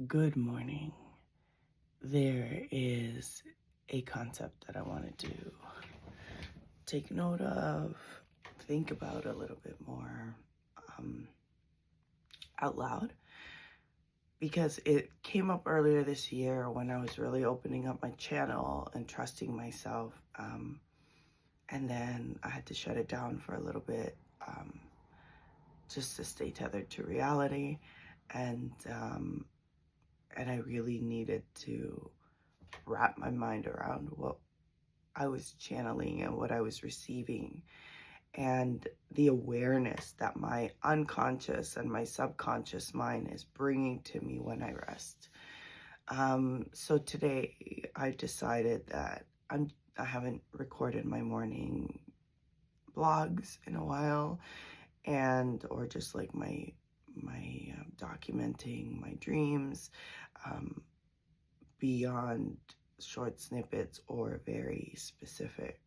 Good morning. There is a concept that I wanted to take note of, think about a little bit more um, out loud, because it came up earlier this year when I was really opening up my channel and trusting myself. And then I had to shut it down for a little bit, just to stay tethered to reality. And, and I really needed to wrap my mind around what I was channeling and what I was receiving, and the awareness that my unconscious and my subconscious mind is bringing to me when I rest. So today I decided that I haven't recorded my morning blogs in a while, and or just like my documenting my dreams, um, beyond short snippets or very specific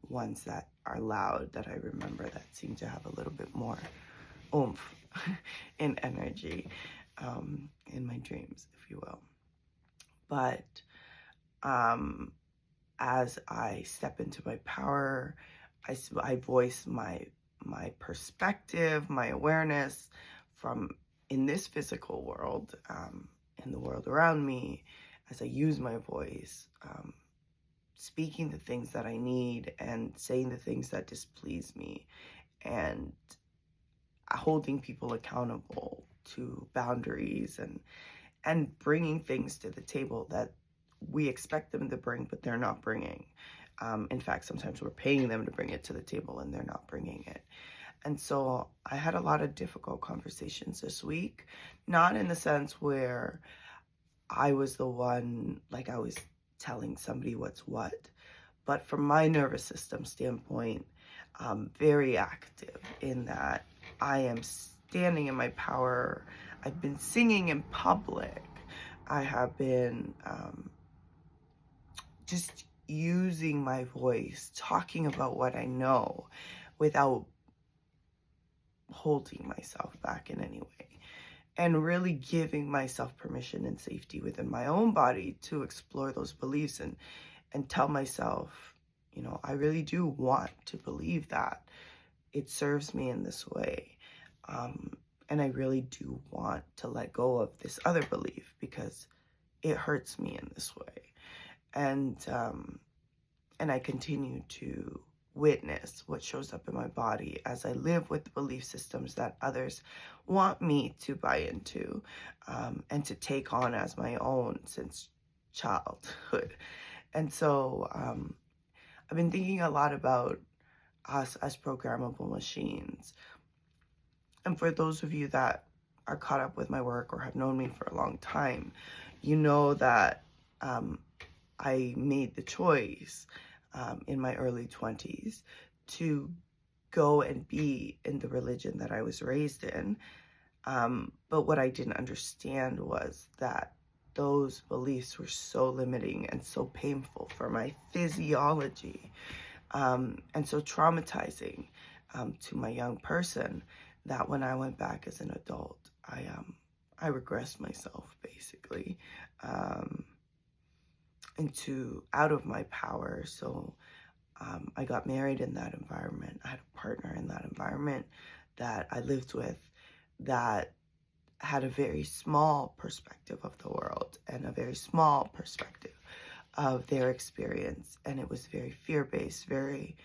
ones that are loud, that I remember, that seem to have a little bit more oomph and energy in my dreams, if you will. But as I step into my power, I voice my perspective, my awareness from in this physical world, in the world around me, as I use my voice, speaking the things that I need and saying the things that displease me, and holding people accountable to boundaries, and bringing things to the table that we expect them to bring, but they're not bringing. In fact, sometimes we're paying them to bring it to the table and they're not bringing it. And so I had a lot of difficult conversations this week, not in the sense where I was the one, like I was telling somebody what's what, but from my nervous system standpoint, very active in that I am standing in my power. I've been singing in public. I have been just using my voice, talking about what I know without holding myself back in any way, and really giving myself permission and safety within my own body to explore those beliefs, and tell myself, I really do want to believe that it serves me in this way. And I really do want to let go of this other belief because it hurts me in this way. And I continue to witness what shows up in my body as I live with the belief systems that others want me to buy into, and to take on as my own since childhood. And so I've been thinking a lot about us as programmable machines. And for those of you that are caught up with my work or have known me for a long time, you know that I made the choice in my early 20s to go and be in the religion that I was raised in. But what I didn't understand was that those beliefs were so limiting and so painful for my physiology, and so traumatizing to my young person, that when I went back as an adult, I regressed myself, basically, into out of my power. So I got married in that environment. I had a partner in that environment that I lived with, that had a very small perspective of the world and a very small perspective of their experience. And it was very fear-based, very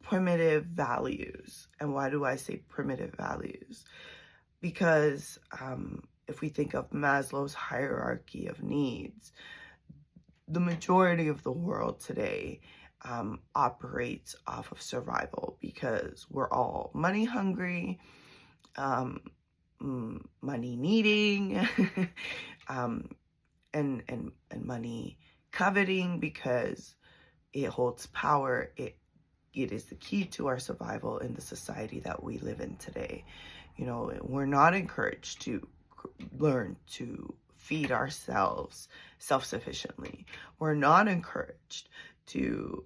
primitive values. And why do I say primitive values? Because if we think of Maslow's hierarchy of needs, the majority of the world today operates off of survival, because we're all money hungry, money needing, and money coveting, because it holds power. It is the key to our survival in the society that we live in today. We're not encouraged to learn to feed ourselves self-sufficiently. We're not encouraged to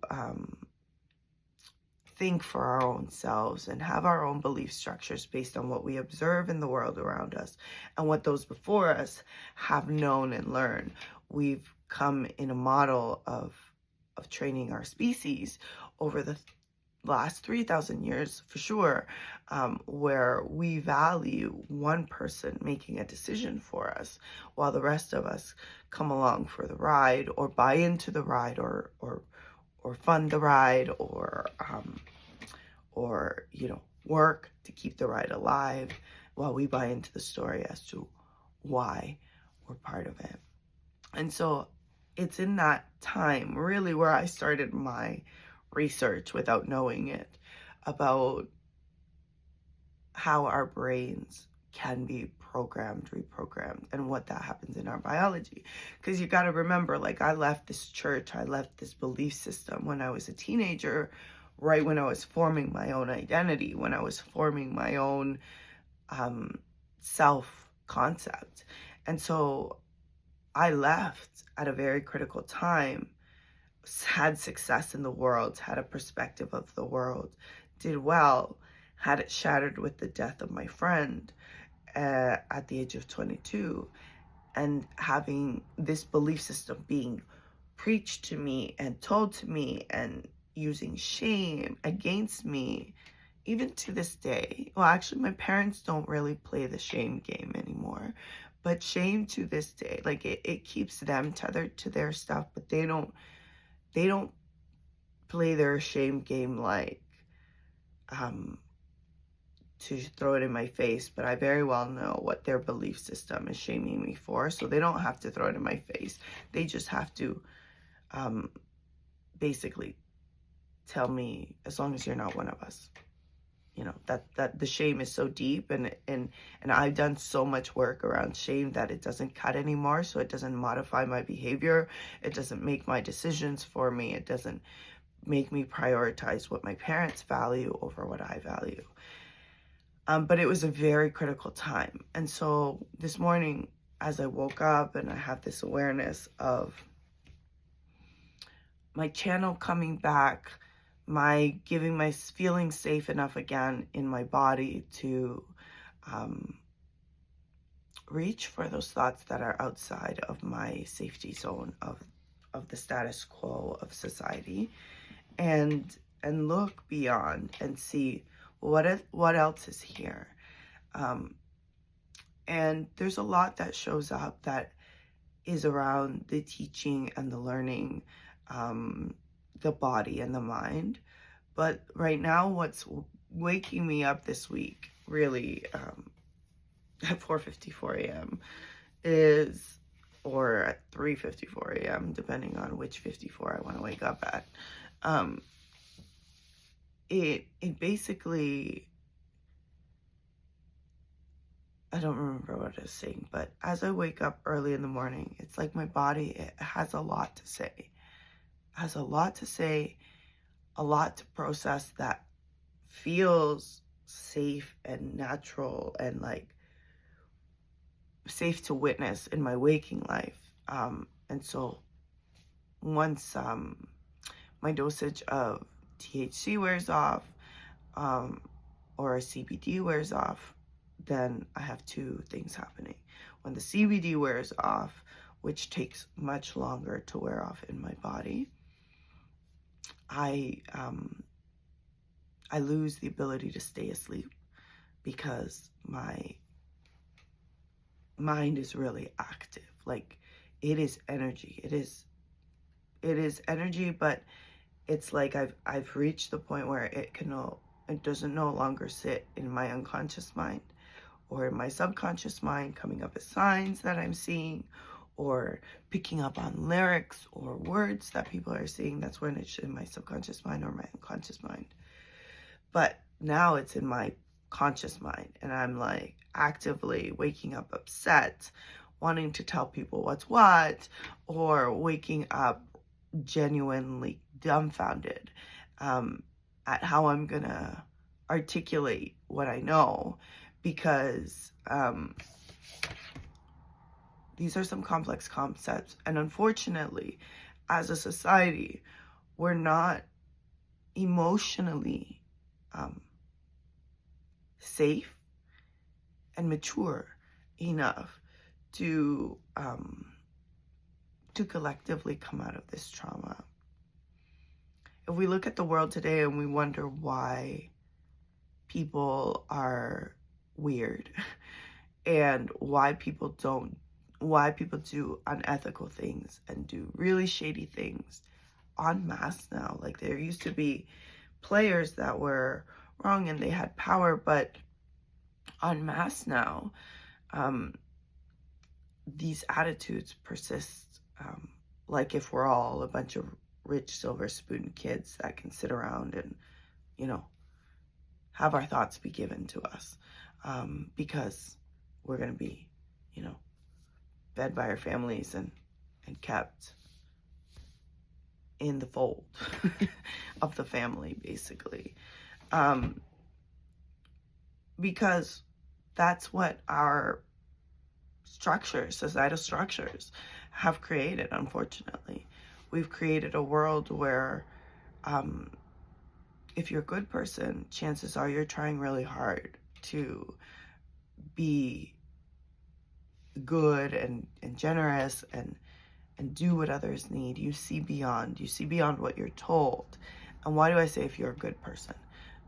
think for our own selves and have our own belief structures based on what we observe in the world around us and what those before us have known and learned. We've come in a model of training our species over the last 3,000 years for sure, where we value one person making a decision for us while the rest of us come along for the ride or buy into the ride or fund the ride or work to keep the ride alive while we buy into the story as to why we're part of it. And so it's in that time really where I started my research without knowing it about how our brains can be programmed, reprogrammed, and what that happens in our biology. Because you got to remember, like, I left this church, I left this belief system when I was a teenager, right when I was forming my own identity, when I was forming my own self-concept. And so I left at a very critical time, had success in the world, had a perspective of the world, did well, had it shattered with the death of my friend at the age of 22, and having this belief system being preached to me and told to me and using shame against me, even to this day. Well, actually, my parents don't really play the shame game anymore, but shame to this day, like it keeps them tethered to their stuff, but they don't play their shame game like to throw it in my face, but I very well know what their belief system is shaming me for, so they don't have to throw it in my face. They just have to basically tell me, as long as you're not one of us. You know, that the shame is so deep, and I've done so much work around shame that it doesn't cut anymore, so it doesn't modify my behavior, it doesn't make my decisions for me, it doesn't make me prioritize what my parents value over what I value. But it was a very critical time. And so this morning, as I woke up and I have this awareness of my channel coming back, my feeling safe enough again in my body to reach for those thoughts that are outside of my safety zone of the status quo of society, and look beyond and see what else is here. And there's a lot that shows up that is around the teaching and the learning, the body and the mind. But right now, what's waking me up this week, really, at 4:54 a.m. or at 3:54 a.m., depending on which 54 I want to wake up at, it basically, I don't remember what I was saying, but as I wake up early in the morning, it's like my body, it has a lot to say. It has a lot to say, a lot to process that feels safe and natural and like safe to witness in my waking life. And so once my dosage of THC wears off, or CBD wears off, then I have two things happening. When the CBD wears off, which takes much longer to wear off in my body, I lose the ability to stay asleep because my mind is really active. Like, it is energy. It is energy, but it's like I've reached the point where it doesn't no longer sit in my unconscious mind or in my subconscious mind, coming up as signs that I'm seeing, or picking up on lyrics or words that people are saying. That's when it's in my subconscious mind or my unconscious mind. But now it's in my conscious mind, and I'm like actively waking up upset, wanting to tell people what's what, or waking up genuinely dumbfounded at how I'm gonna articulate what I know, because these are some complex concepts, and unfortunately, as a society, we're not emotionally safe and mature enough to collectively come out of this trauma. If we look at the world today and we wonder why people are weird and why people do unethical things and do really shady things en masse now. Like, there used to be players that were wrong and they had power, but en masse now, these attitudes persist. Like, if we're all a bunch of rich silver spoon kids that can sit around and, have our thoughts be given to us, because we're going to be, fed by our families and kept in the fold of the family, basically. Because that's what our societal structures have created, unfortunately. We've created a world where if you're a good person, chances are you're trying really hard to be good and generous and do what others need. You see beyond what you're told. And why do I say if you're a good person?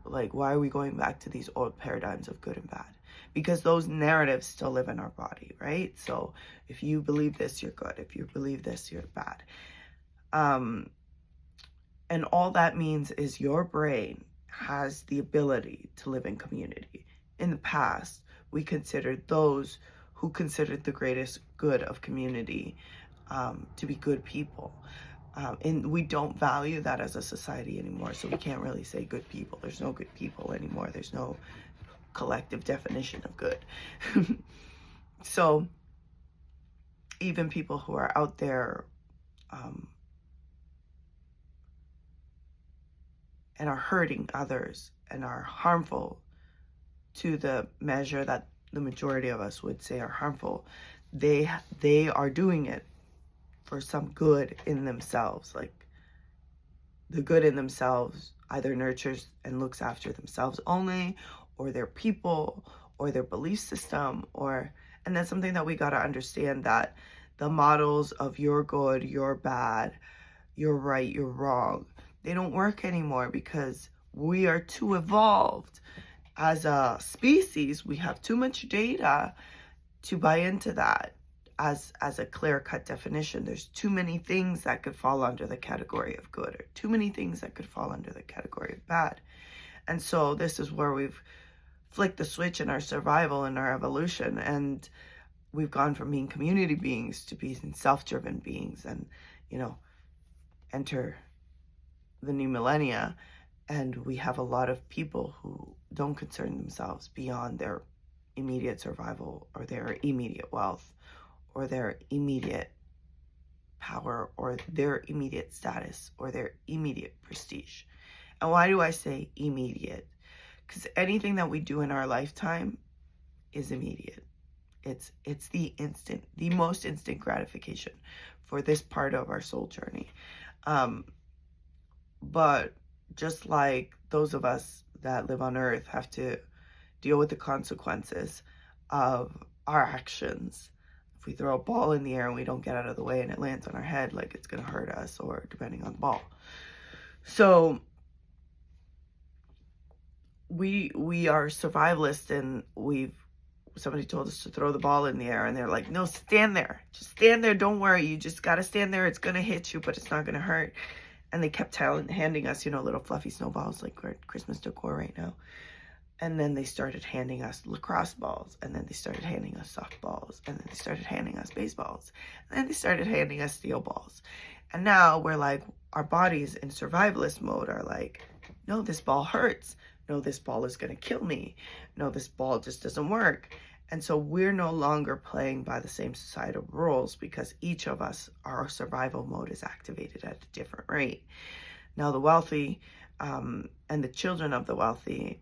Like, why are we going back to these old paradigms of good and bad? Because those narratives still live in our body, right? So if you believe this, you're good. If you believe this, you're bad. And all that means is your brain has the ability to live in community. In the past, we considered those who considered the greatest good of community to be good people. And we don't value that as a society anymore, so we can't really say good people. There's no good people anymore. There's no collective definition of good. So even people who are out there and are hurting others and are harmful to the measure that the majority of us would say are harmful, they are doing it for some good in themselves. Like, the good in themselves either nurtures and looks after themselves only, or their people, or their belief system, and that's something that we got to understand, that the models of you're good, you're bad, you're right, you're wrong, they don't work anymore, because we are too evolved as a species. We have too much data to buy into that as a clear-cut definition. There's too many things that could fall under the category of good, or too many things that could fall under the category of bad. And so this is where we've flicked the switch in our survival and our evolution, and we've gone from being community beings to being self-driven beings, and enter the new millennia, and we have a lot of people who don't concern themselves beyond their immediate survival, or their immediate wealth, or their immediate power, or their immediate status, or their immediate prestige. And why do I say immediate? Because anything that we do in our lifetime is immediate. It's the most instant gratification for this part of our soul journey. But just like those of us that live on earth have to deal with the consequences of our actions. If we throw a ball in the air and we don't get out of the way and it lands on our head, like, it's going to hurt us, or depending on the ball. So we are survivalists, and somebody told us to throw the ball in the air, and they're like, no, stand there. Just stand there. Don't worry. You just got to stand there. It's going to hit you, but it's not going to hurt. And they kept handing us, little fluffy snowballs, like we're at Christmas decor right now. And then they started handing us lacrosse balls, and then they started handing us softballs, and then they started handing us baseballs, and then they started handing us steel balls. And now we're like, our bodies in survivalist mode are like, no, this ball hurts. No, this ball is going to kill me. No, this ball just doesn't work. And so we're no longer playing by the same societal rules, because each of us, our survival mode is activated at a different rate. Now, the wealthy and the children of the wealthy,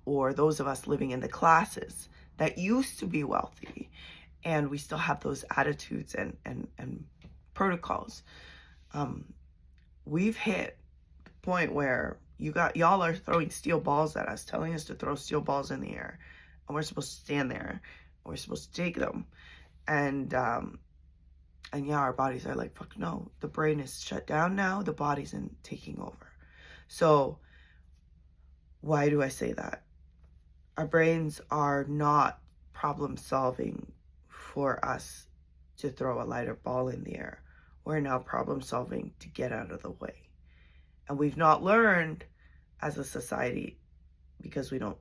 or those of us living in the classes that used to be wealthy, and we still have those attitudes and protocols, we've hit the point where y'all are throwing steel balls at us, telling us to throw steel balls in the air, and we're supposed to stand there, and we're supposed to take them, and yeah, our bodies are like, fuck no, the brain is shut down now, the body's taking over. So why do I say that? Our brains are not problem solving for us to throw a lighter ball in the air. We're now problem solving to get out of the way. And we've not learned as a society, because we don't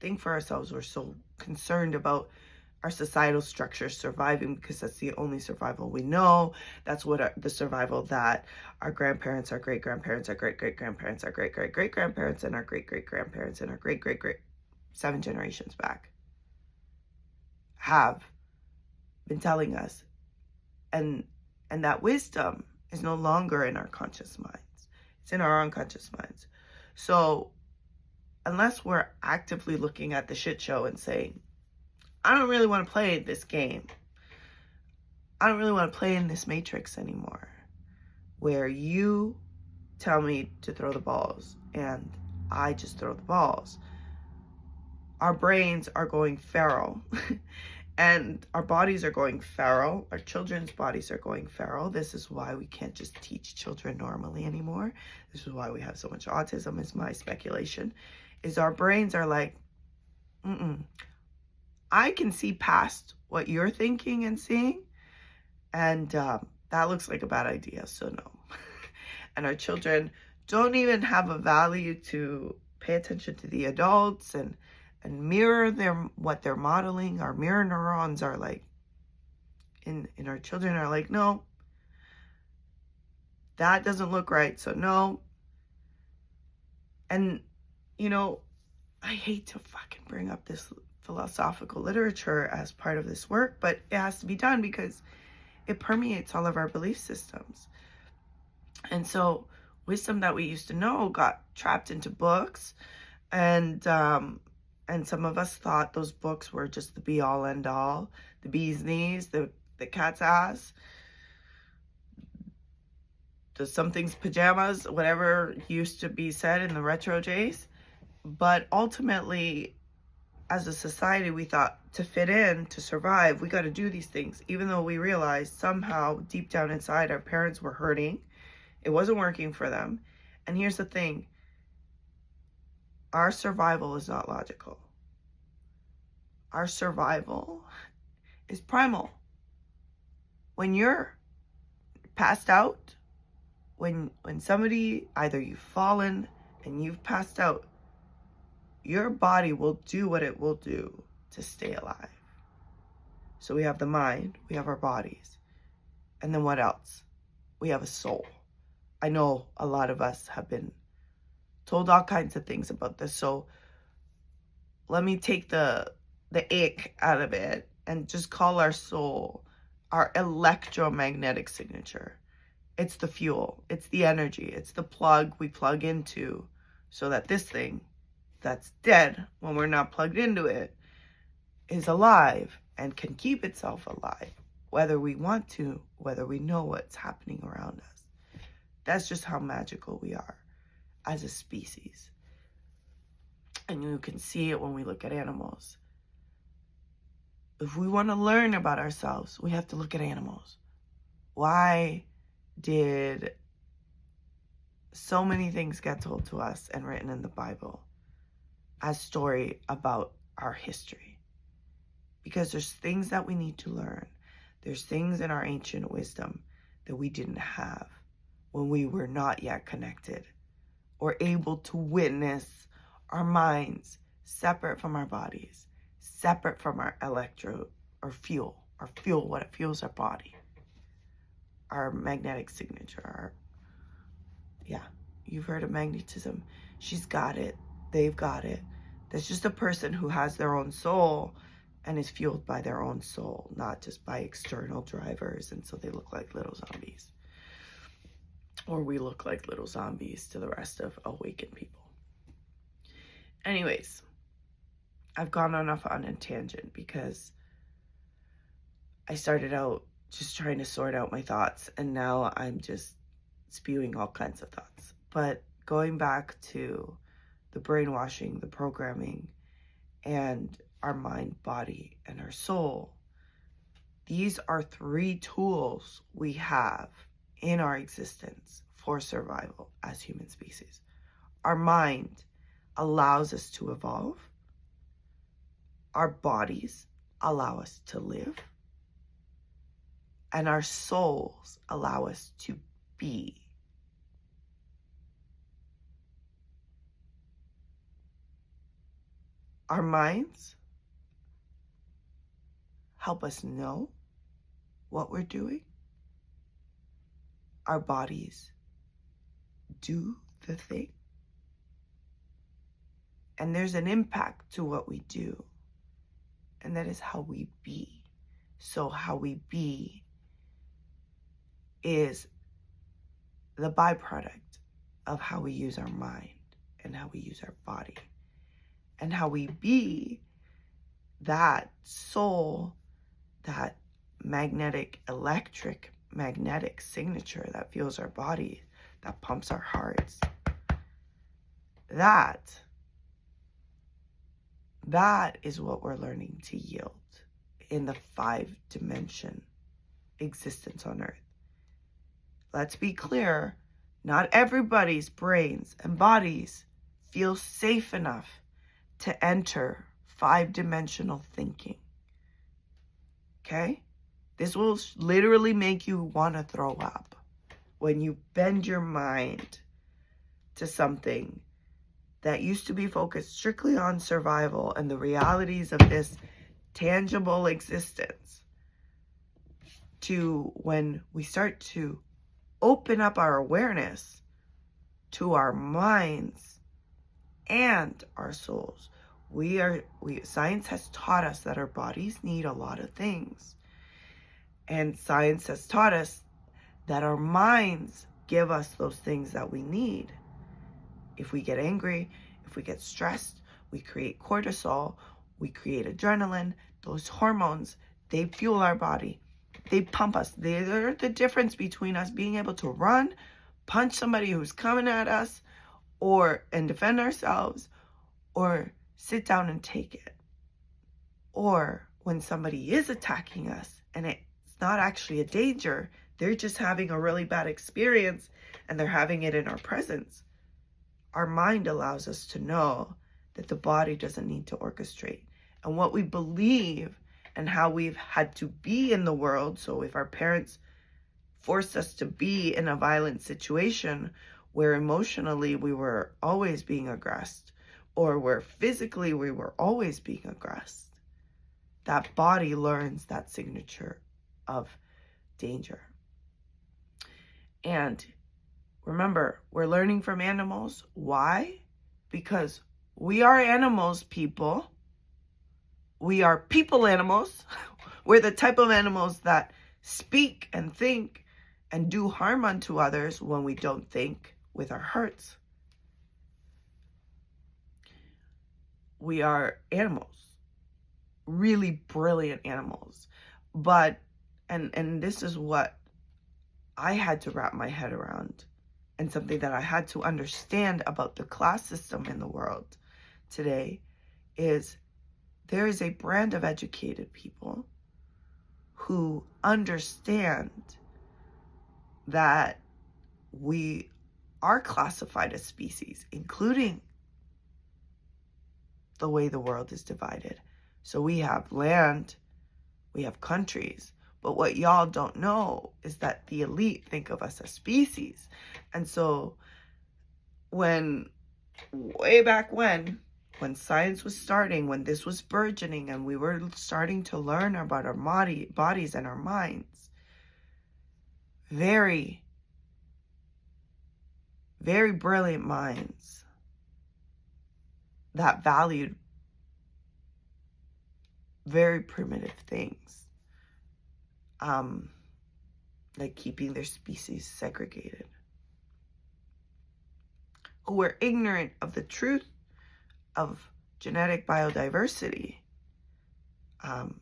think for ourselves. We're so concerned about our societal structure surviving because that's the only survival we know. That's what the survival that our grandparents, our great-grandparents, our great-great-grandparents, our great-great-great-grandparents, and our great-great-grandparents, and our great-great-great 7 generations back have been telling us. And that wisdom is no longer in our conscious minds. It's in our unconscious minds. So unless we're actively looking at the shit show and saying, I don't really want to play this game. I don't really want to play in this matrix anymore, where you tell me to throw the balls and I just throw the balls. Our brains are going feral and our bodies are going feral. Our children's bodies are going feral. This is why we can't just teach children normally anymore. This is why we have so much autism, is my speculation, is our brains are like, I can see past what you're thinking and seeing, and that looks like a bad idea, so no. And our children don't even have a value to pay attention to the adults and mirror what they're modeling. Our mirror neurons are like, in our children are like, no, that doesn't look right, so no. And, you know, I hate to fucking bring up this philosophical literature as part of this work, but it has to be done because it permeates all of our belief systems. And so wisdom that we used to know got trapped into books, and some of us thought those books were just the be all end all, the bee's knees, the cat's ass, the something's pajamas, whatever used to be said in the retro days. But ultimately, as a society, we thought to fit in, to survive, we got to do these things, even though we realized somehow deep down inside our parents were hurting. It wasn't working for them. And here's the thing. Our survival is not logical. Our survival is primal. When you're passed out, when somebody, either you've fallen and you've passed out, your body will do what it will do to stay alive. So we have the mind, we have our bodies, and then what else? We have a soul. I know a lot of us have been told all kinds of things about this, so let me take the ick out of it and just call our soul our electromagnetic signature. It's the fuel, it's the energy, it's the plug we plug into so that this thing that's dead when we're not plugged into it is alive and can keep itself alive, whether we want to, whether we know what's happening around us. That's just how magical we are as a species. And you can see it when we look at animals. If we want to learn about ourselves, we have to look at animals. Why did so many things get told to us and written in the Bible as story about our history? Because there's things that we need to learn. There's things in our ancient wisdom that we didn't have when we were not yet connected or able to witness our minds separate from our bodies, separate from our fuel, what it fuels our body, our magnetic signature. You've heard of magnetism. She's got it. They've got it. That's just a person who has their own soul and is fueled by their own soul, not just by external drivers, and so they look like little zombies. Or we look like little zombies to the rest of awakened people. Anyways, I've gone enough on a tangent because I started out just trying to sort out my thoughts, and now I'm just spewing all kinds of thoughts. But going back to the brainwashing, the programming, and our mind, body, and our soul, these are 3 tools we have in our existence for survival as human species. Our mind allows us to evolve. Our bodies allow us to live. And our souls allow us to be. Our minds help us know what we're doing. Our bodies do the thing. And there's an impact to what we do. And that is how we be. So how we be is the byproduct of how we use our mind and how we use our body. And how we be, that soul, that magnetic signature that fuels our body, that pumps our hearts. That is what we're learning to yield in the 5-dimension existence on Earth. Let's be clear, not everybody's brains and bodies feel safe enough to enter 5-dimensional thinking. Okay? This will literally make you want to throw up when you bend your mind to something that used to be focused strictly on survival and the realities of this tangible existence, to when we start to open up our awareness to our minds and our souls. Science has taught us that our bodies need a lot of things. And science has taught us that our minds give us those things that we need. If we get angry, if we get stressed, we create cortisol, we create adrenaline. Those hormones, they fuel our body. They pump us. They're the difference between us being able to run, punch somebody who's coming at us, and defend ourselves, or sit down and take it. Or when somebody is attacking us and it's not actually a danger, they're just having a really bad experience and they're having it in our presence. Our mind allows us to know that the body doesn't need to orchestrate. And what we believe and how we've had to be in the world. So if our parents forced us to be in a violent situation where emotionally we were always being aggressed, or where physically we were always being aggressed, that body learns that signature of danger. And remember, we're learning from animals. Why? Because we are animals, people. We are people animals. We're the type of animals that speak and think and do harm unto others when we don't think with our hearts. We are animals, really brilliant animals. But, and this is what I had to wrap my head around, and something that I had to understand about the class system in the world today, is there is a brand of educated people who understand that we are classified as species, including the way the world is divided. So we have land, we have countries, but what y'all don't know is that the elite think of us as species. And so way back when science was starting, when this was burgeoning and we were starting to learn about our bodies and our minds, very, very brilliant minds that valued very primitive things, like keeping their species segregated, who were ignorant of the truth of genetic biodiversity, and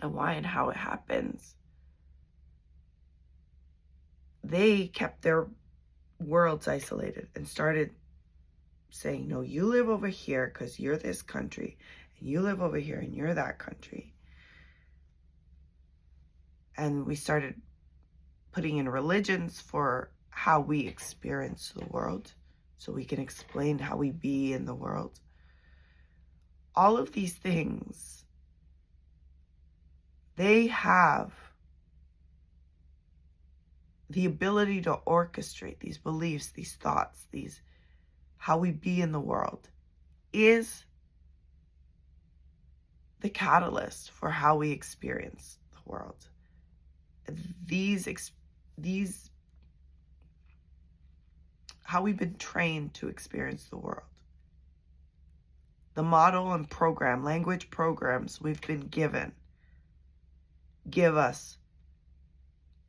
why and how it happens. They kept their worlds isolated and started saying, no, you live over here because you're this country, and you live over here and you're that country. And we started putting in religions for how we experience the world, so we can explain how we be in the world. All of these things, they have the ability to orchestrate these beliefs, these thoughts, these how we be in the world, is the catalyst for how we experience the world. These how we've been trained to experience the world. The model and program, language programs we've been given, give us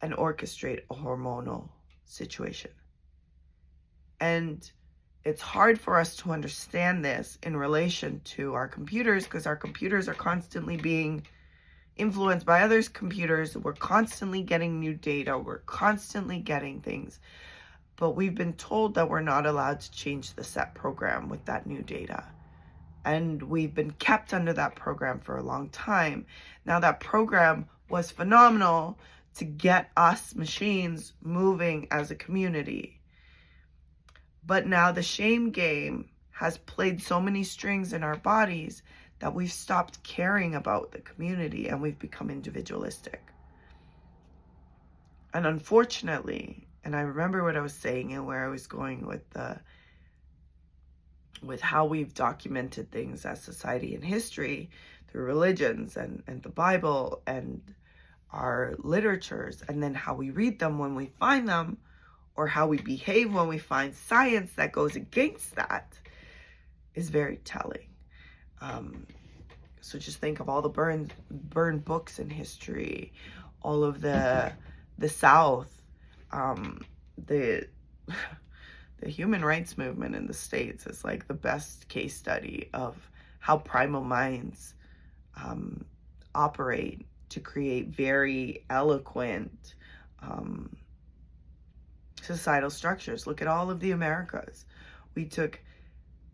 and orchestrate a hormonal situation. And it's hard for us to understand this in relation to our computers, because our computers are constantly being influenced by others' computers. We're constantly getting new data. We're constantly getting things. But we've been told that we're not allowed to change the set program with that new data. And we've been kept under that program for a long time. Now, that program was phenomenal to get us machines moving as a community. But now the shame game has played so many strings in our bodies that we've stopped caring about the community and we've become individualistic. And unfortunately, and I remember what I was saying and where I was going with how we've documented things as society and history through religions and the Bible and our literatures, and then how we read them when we find them, or how we behave when we find science that goes against that, is very telling. So just think of all the burned books in history, all of the South, the human rights movement in the States is like the best case study of how primal minds operate to create very eloquent societal structures. Look at all of the Americas. We took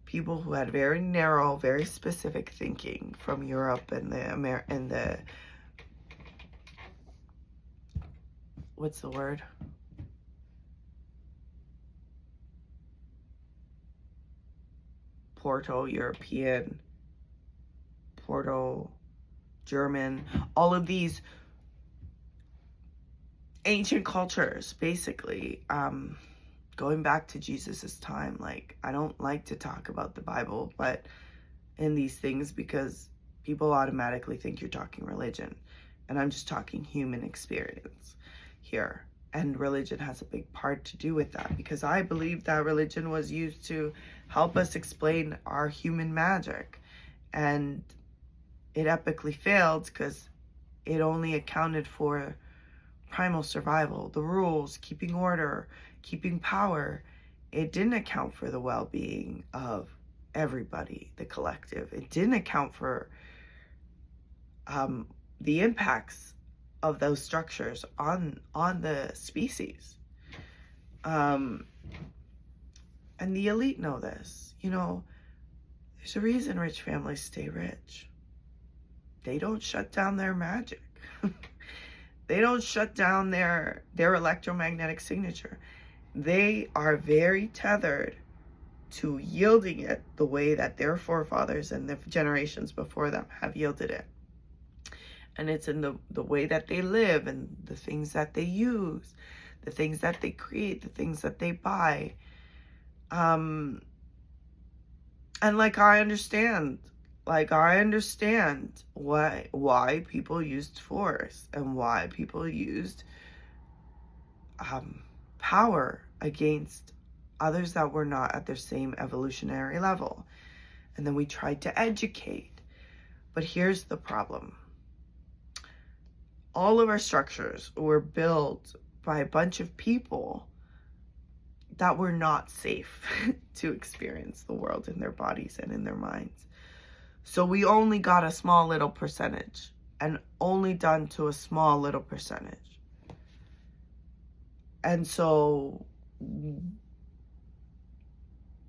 people who had very narrow, very specific thinking from Europe and the what's the word? Proto-European, Proto-German, all of these ancient cultures, basically, going back to Jesus's time. Like, I don't like to talk about the Bible, but in these things, because people automatically think you're talking religion, and I'm just talking human experience here. And religion has a big part to do with that, because I believe that religion was used to help us explain our human magic, and it epically failed because it only accounted for primal survival, the rules, keeping order, keeping power. It didn't account for the well-being of everybody, the collective. It didn't account for the impacts of those structures on the species. And the elite know this. You know, there's a reason rich families stay rich. They don't shut down their magic. They don't shut down their electromagnetic signature. They are very tethered to yielding it the way that their forefathers and the generations before them have yielded it. And it's in the way that they live, and the things that they use, the things that they create, the things that they buy. And I understand why people used force and why people used power against others that were not at their same evolutionary level. And then we tried to educate. But here's the problem. All of our structures were built by a bunch of people that were not safe to experience the world in their bodies and in their minds. So we only got a small little percentage, and only done to a small little percentage. And so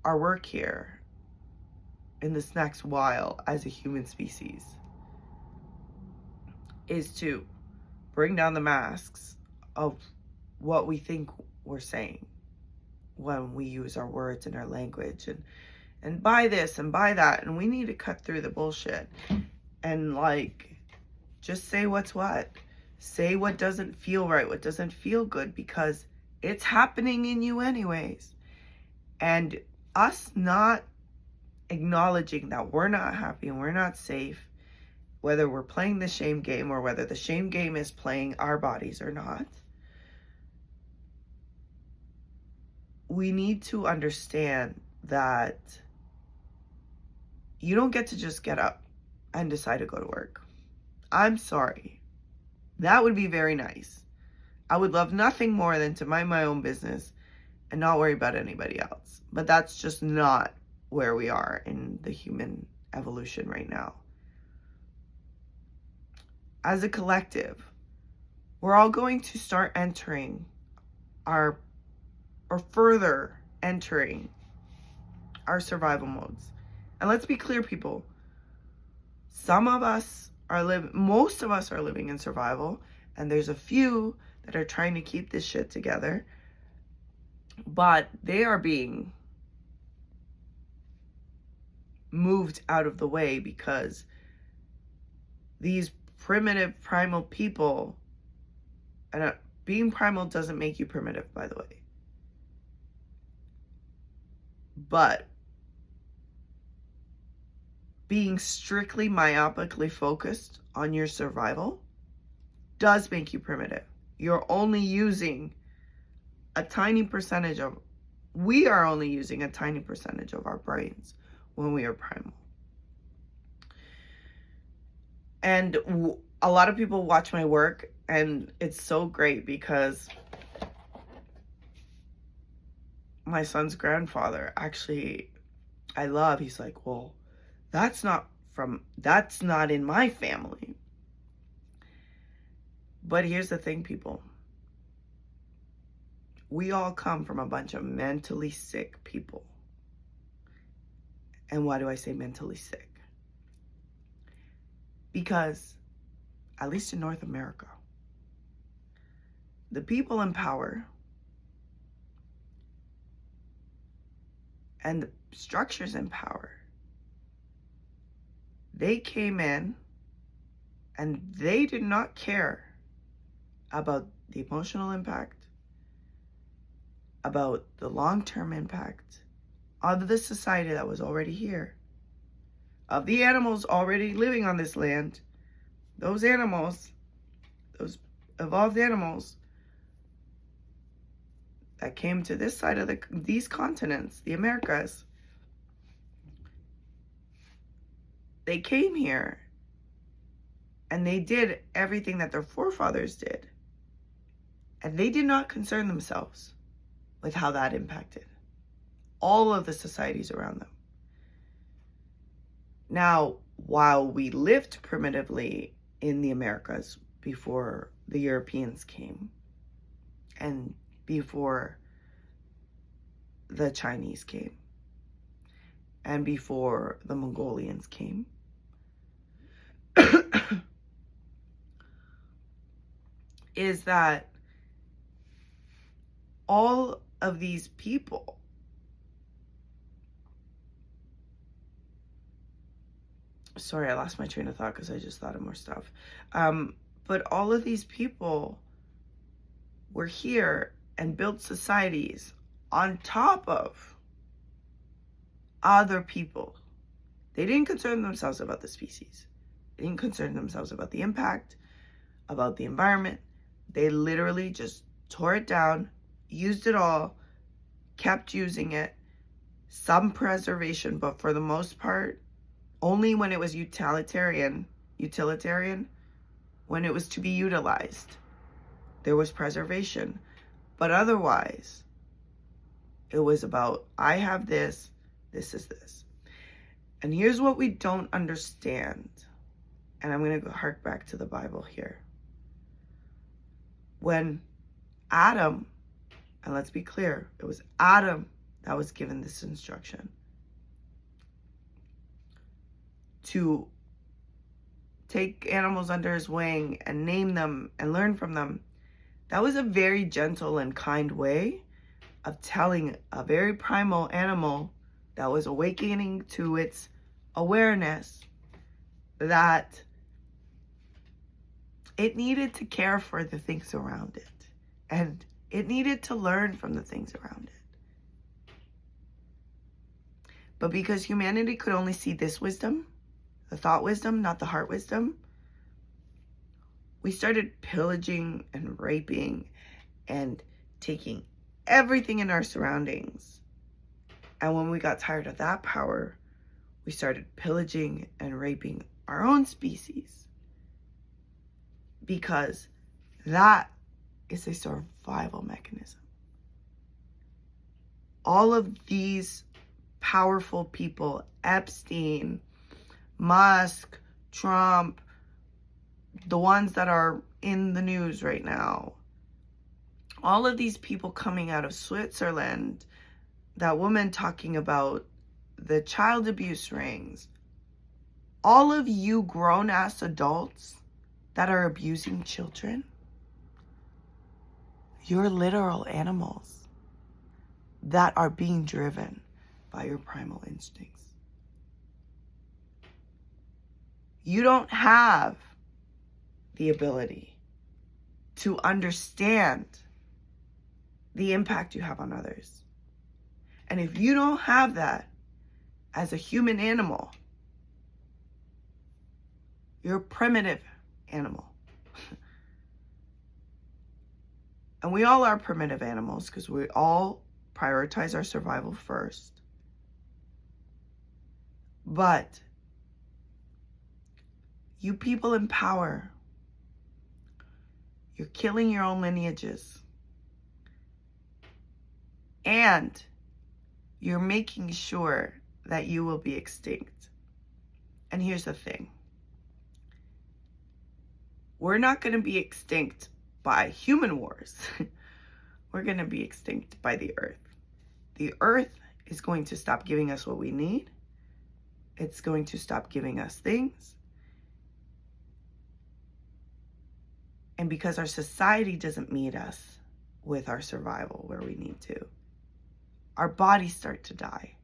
our work here in this next while as a human species is to bring down the masks of what we think we're saying when we use our words and our language and buy this and buy that, and we need to cut through the bullshit and like just say what's what. Say what doesn't feel right, what doesn't feel good, because it's happening in you anyways. And us not acknowledging that we're not happy and we're not safe, whether we're playing the shame game or whether the shame game is playing our bodies or not, we need to understand that you don't get to just get up and decide to go to work. I'm sorry. That would be very nice. I would love nothing more than to mind my own business and not worry about anybody else. But that's just not where we are in the human evolution right now. As a collective, we're all going to start entering or further entering our survival modes. And let's be clear, people. Most of us are living in survival, and there's a few that are trying to keep this shit together, but they are being moved out of the way because these primitive primal people, and being primal doesn't make you primitive, by the way, but being strictly myopically focused on your survival does make you primitive. You're only using a tiny percentage of, we are only using a tiny percentage of our brains when we are primal. And a lot of people watch my work, and it's so great because my son's grandfather, actually, he's like, well, that's not in my family. But here's the thing, people. We all come from a bunch of mentally sick people. And why do I say mentally sick? Because, at least in North America, the people in power and the structures in power, they came in and they did not care about the emotional impact, about the long-term impact of the society that was already here, of the animals already living on this land. Those animals, those evolved animals that came to this side of these continents, the Americas, they came here and they did everything that their forefathers did. And they did not concern themselves with how that impacted all of the societies around them. Now, while we lived primitively in the Americas before the Europeans came and before the Chinese came and before the Mongolians came, is that all of these people sorry, I lost my train of thought because I just thought of more stuff. But all of these people were here and built societies on top of other people. They didn't concern themselves about the species. They didn't concern themselves about the impact, about the environment. They literally just tore it down, used it all, kept using it, some preservation, but for the most part, only when it was utilitarian, when it was to be utilized, there was preservation. But otherwise, it was about, I have this, this is this. And here's what we don't understand. And I'm going to hark back to the Bible here. When Adam And let's be clear, it was Adam that was given this instruction to take animals under his wing and name them and learn from them. That was a very gentle and kind way of telling a very primal animal that was awakening to its awareness that it needed to care for the things around it, and it needed to learn from the things around it. But because humanity could only see this wisdom, the thought wisdom, not the heart wisdom, we started pillaging and raping and taking everything in our surroundings. And when we got tired of that power, we started pillaging and raping our own species, because that is a survival mechanism. All of these powerful people, Epstein, Musk, Trump, the ones that are in the news right now, all of these people coming out of Switzerland, that woman talking about the child abuse rings, all of you grown-ass adults that are abusing children, you're literal animals that are being driven by your primal instincts. You don't have the ability to understand the impact you have on others. And if you don't have that as a human animal, you're a primitive animal. And we all are primitive animals because we all prioritize our survival first. But you people in power, you're killing your own lineages. And you're making sure that you will be extinct. And here's the thing. We're not going to be extinct by human wars. We're going to be extinct by the earth. The earth is going to stop giving us what we need. It's going to stop giving us things. And because our society doesn't meet us with our survival where we need to, our bodies start to die.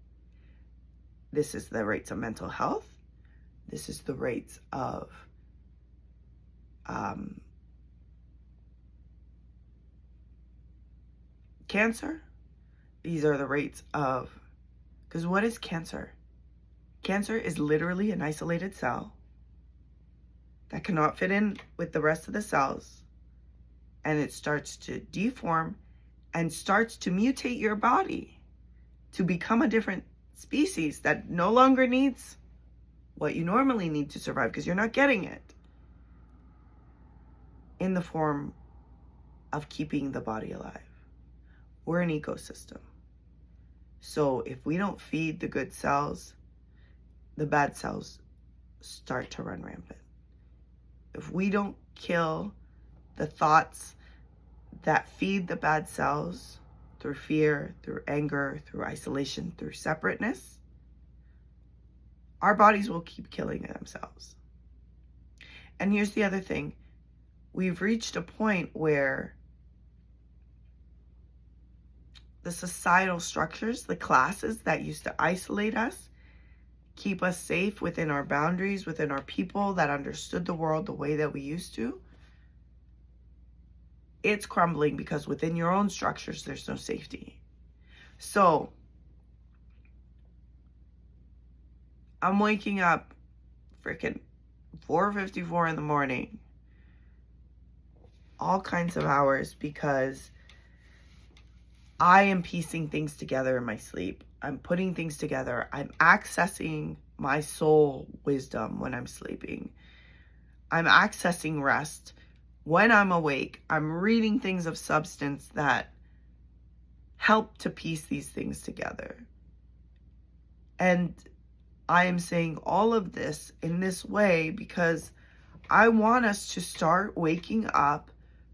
This is the rates of mental health. This is the rates of cancer. These are the rates of, because what is cancer? Cancer is literally an isolated cell that cannot fit in with the rest of the cells, and it starts to deform and starts to mutate your body to become a different species that no longer needs what you normally need to survive, because you're not getting it in the form of keeping the body alive. We're an ecosystem. So if we don't feed the good cells, the bad cells start to run rampant. If we don't kill the thoughts that feed the bad cells through fear, through anger, through isolation, through separateness, our bodies will keep killing themselves. And here's the other thing. We've reached a point where the societal structures, the classes that used to isolate us, keep us safe within our boundaries, within our people that understood the world the way that we used to, it's crumbling because within your own structures, there's no safety. So I'm waking up freaking 4:54 in the morning, all kinds of hours, because I am piecing things together in my sleep. I'm putting things together. I'm accessing my soul wisdom when I'm sleeping. I'm accessing rest when I'm awake. I'm reading things of substance that help to piece these things together. And I am saying all of this in this way because I want us to start waking up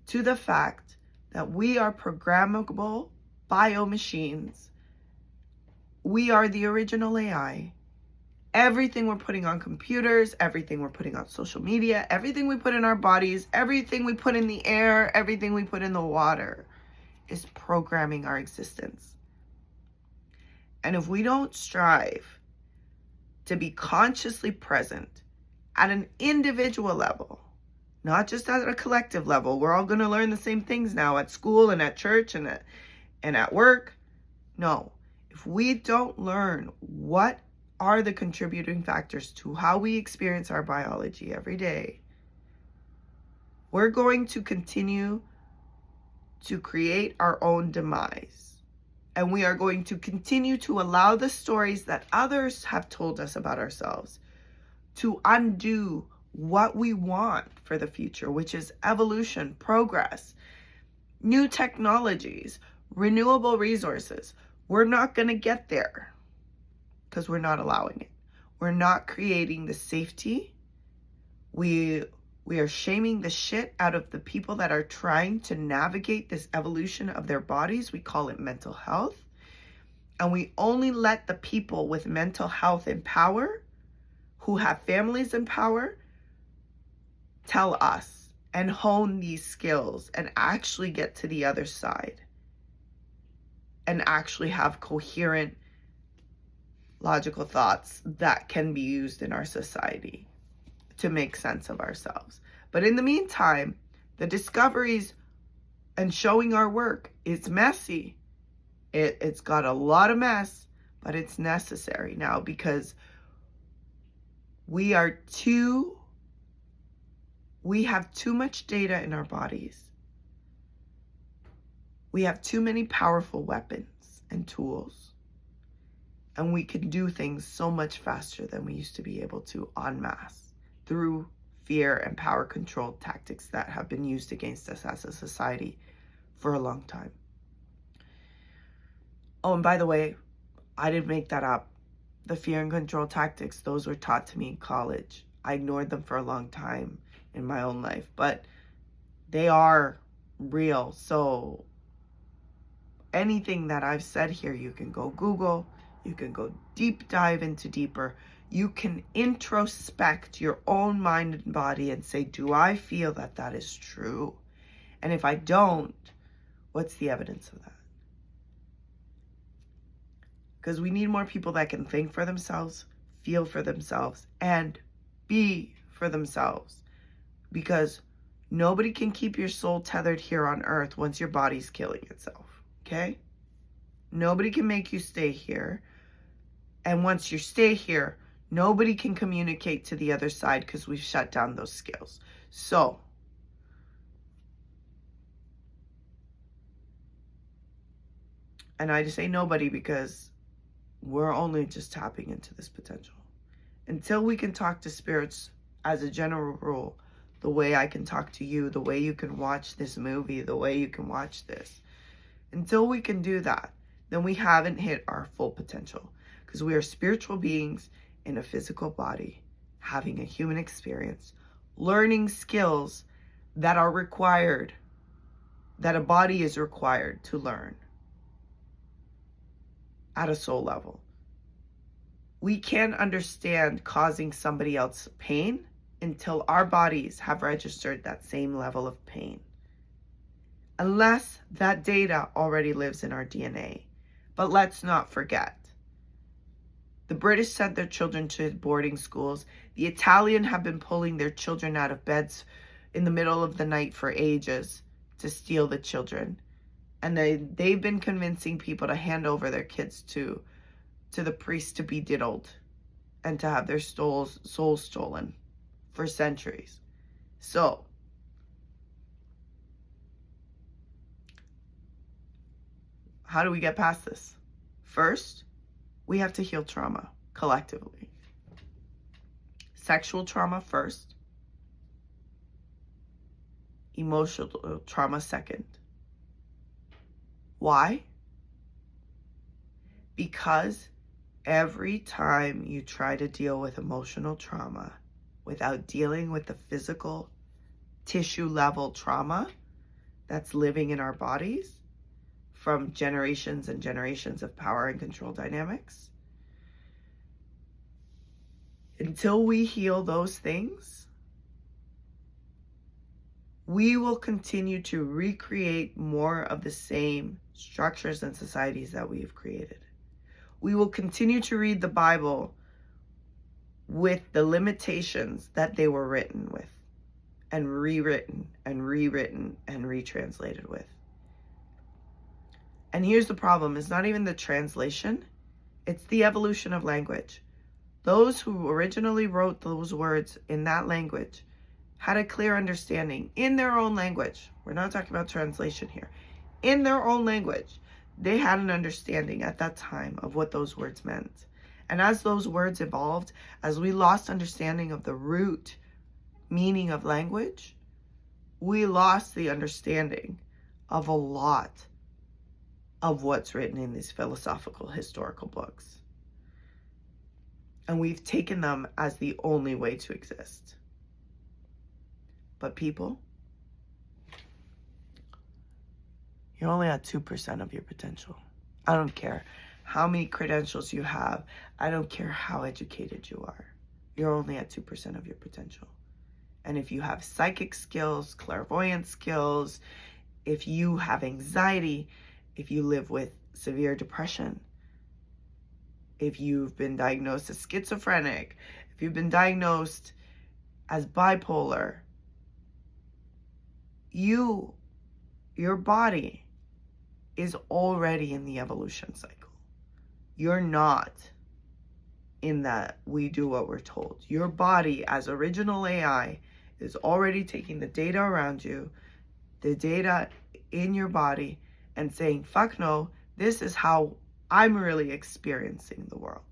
to the fact that we are programmable bio-machines. We are the original AI. Everything we're putting on computers, everything we're putting on social media, everything we put in our bodies, everything we put in the air, everything we put in the water is programming our existence. And if we don't strive to be consciously present at an individual level, not just at a collective level, we're all going to learn the same things now at school and at church and at work. No, if we don't learn what are the contributing factors to how we experience our biology every day, we're going to continue to create our own demise. And we are going to continue to allow the stories that others have told us about ourselves to undo what we want for the future, which is evolution, progress, new technologies, renewable resources. We're not going to get there because we're not allowing it. We're not creating the safety. We are shaming the shit out of the people that are trying to navigate this evolution of their bodies. We call it mental health. And we only let the people with mental health in power, who have families in power, tell us and hone these skills and actually get to the other side and actually have coherent, logical thoughts that can be used in our society to make sense of ourselves. But in the meantime, the discoveries and showing our work is messy. It's got a lot of mess, but it's necessary now because we have too much data in our bodies. We have too many powerful weapons and tools. And we can do things so much faster than we used to be able to en masse through fear and power control tactics that have been used against us as a society for a long time. Oh, and by the way, I didn't make that up. The fear and control tactics, those were taught to me in college. I ignored them for a long time in my own life, but they are real. So anything that I've said here, you can go Google, you can go deep dive into deeper. You can introspect your own mind and body and say, do I feel that that is true? And if I don't, what's the evidence of that? Because we need more people that can think for themselves, feel for themselves, and be for themselves. Because nobody can keep your soul tethered here on earth once your body's killing itself, okay? Nobody can make you stay here. And once you stay here, nobody can communicate to the other side because we've shut down those skills. So, and I just say nobody because we're only just tapping into this potential. Until we can talk to spirits as a general rule, the way I can talk to you, the way you can watch this movie, the way you can watch this. Until we can do that, then we haven't hit our full potential. Because we are spiritual beings in a physical body, having a human experience, learning skills that are required, that a body is required to learn at a soul level. We can't understand causing somebody else pain until our bodies have registered that same level of pain. Unless that data already lives in our DNA. But let's not forget, the British sent their children to boarding schools. The Italian have been pulling their children out of beds in the middle of the night for ages to steal the children. And they've been convincing people to hand over their kids to the priest to be diddled and to have their souls stolen for centuries. So, how do we get past this? First, we have to heal trauma collectively. Sexual trauma first. Emotional trauma second. Why? Because every time you try to deal with emotional trauma without dealing with the physical tissue level trauma that's living in our bodies, from generations and generations of power and control dynamics. Until we heal those things, we will continue to recreate more of the same structures and societies that we've created. We will continue to read the Bible with the limitations that they were written with, and rewritten and rewritten and retranslated with. And here's the problem. It's not even the translation. It's the evolution of language. Those who originally wrote those words in that language had a clear understanding in their own language. We're not talking about translation here. In their own language, they had an understanding at that time of what those words meant. And as those words evolved, as we lost understanding of the root meaning of language, we lost the understanding of a lot of what's written in these philosophical historical books. And we've taken them as the only way to exist. But people, you're only at 2% of your potential. I don't care how many credentials you have. I don't care how educated you are. You're only at 2% of your potential. And if you have psychic skills, clairvoyant skills, if you have anxiety, if you live with severe depression, if you've been diagnosed as schizophrenic, if you've been diagnosed as bipolar, your body is already in the evolution cycle. You're not in that we do what we're told. Your body, as original AI, is already taking the data around you, the data in your body, and saying, fuck no, this is how I'm really experiencing the world.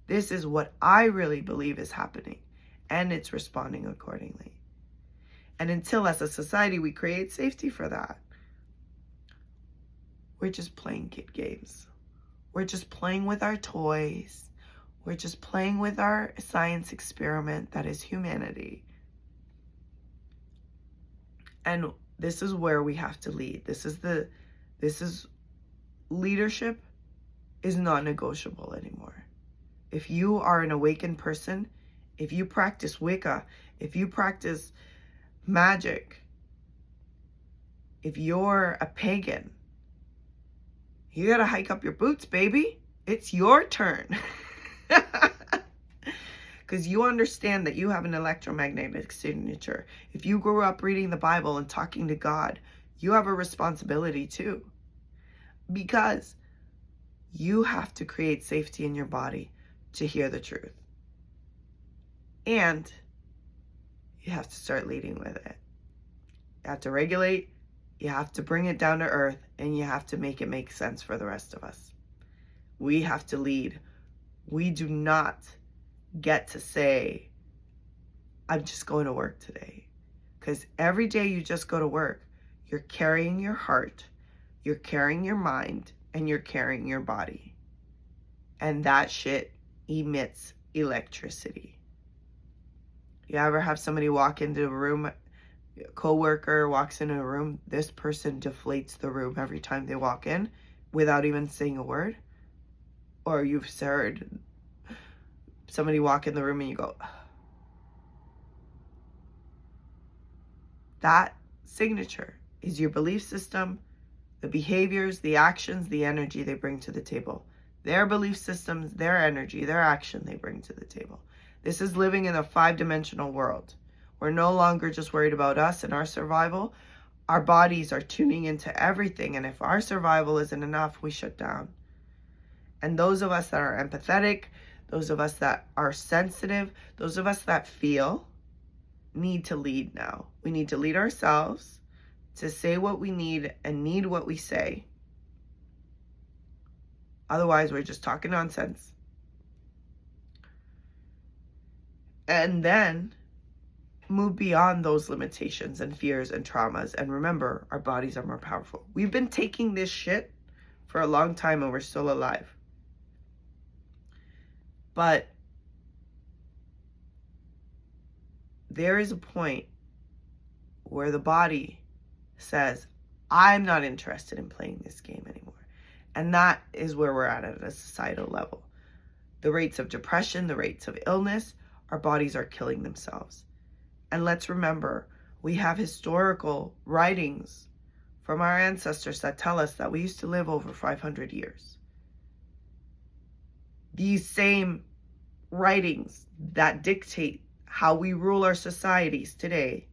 This is what I really believe is happening, and it's responding accordingly. And until as a society we create safety for that, we're just playing kid games. We're just playing with our toys. We're just playing with our science experiment that is humanity. And this is where we have to lead. This is leadership is not negotiable anymore. If you are an awakened person, if you practice Wicca, if you practice magic, if you're a pagan, you gotta hike up your boots, baby. It's your turn. Because you understand that you have an electromagnetic signature. If you grew up reading the Bible and talking to God, you have a responsibility too. Because you have to create safety in your body to hear the truth. And you have to start leading with it. You have to regulate, you have to bring it down to earth, and you have to make it make sense for the rest of us. We have to lead. We do not get to say, I'm just going to work today. Because every day you just go to work, you're carrying your heart, you're carrying your mind, and you're carrying your body. And that shit emits electricity. You ever have somebody walk into a room, a coworker walks into a room, this person deflates the room every time they walk in without even saying a word? Or you've heard somebody walk in the room and you go, that signature is your belief system, the behaviors, the actions, the energy they bring to the table. Their belief systems, their energy, their action they bring to the table. This is living in a 5-dimensional world. We're no longer just worried about us and our survival. Our bodies are tuning into everything, and if our survival isn't enough, we shut down. And those of us that are empathetic, those of us that are sensitive, those of us that feel, need to lead now. We need to lead ourselves to say what we need and need what we say. Otherwise, we're just talking nonsense. And then move beyond those limitations and fears and traumas. And remember, our bodies are more powerful. We've been taking this shit for a long time and we're still alive. But there is a point where the body says, I'm not interested in playing this game anymore. And that is where we're at a societal level. The rates of depression, the rates of illness, our bodies are killing themselves. And let's remember, we have historical writings from our ancestors that tell us that we used to live over 500 years. These same writings that dictate how we rule our societies today,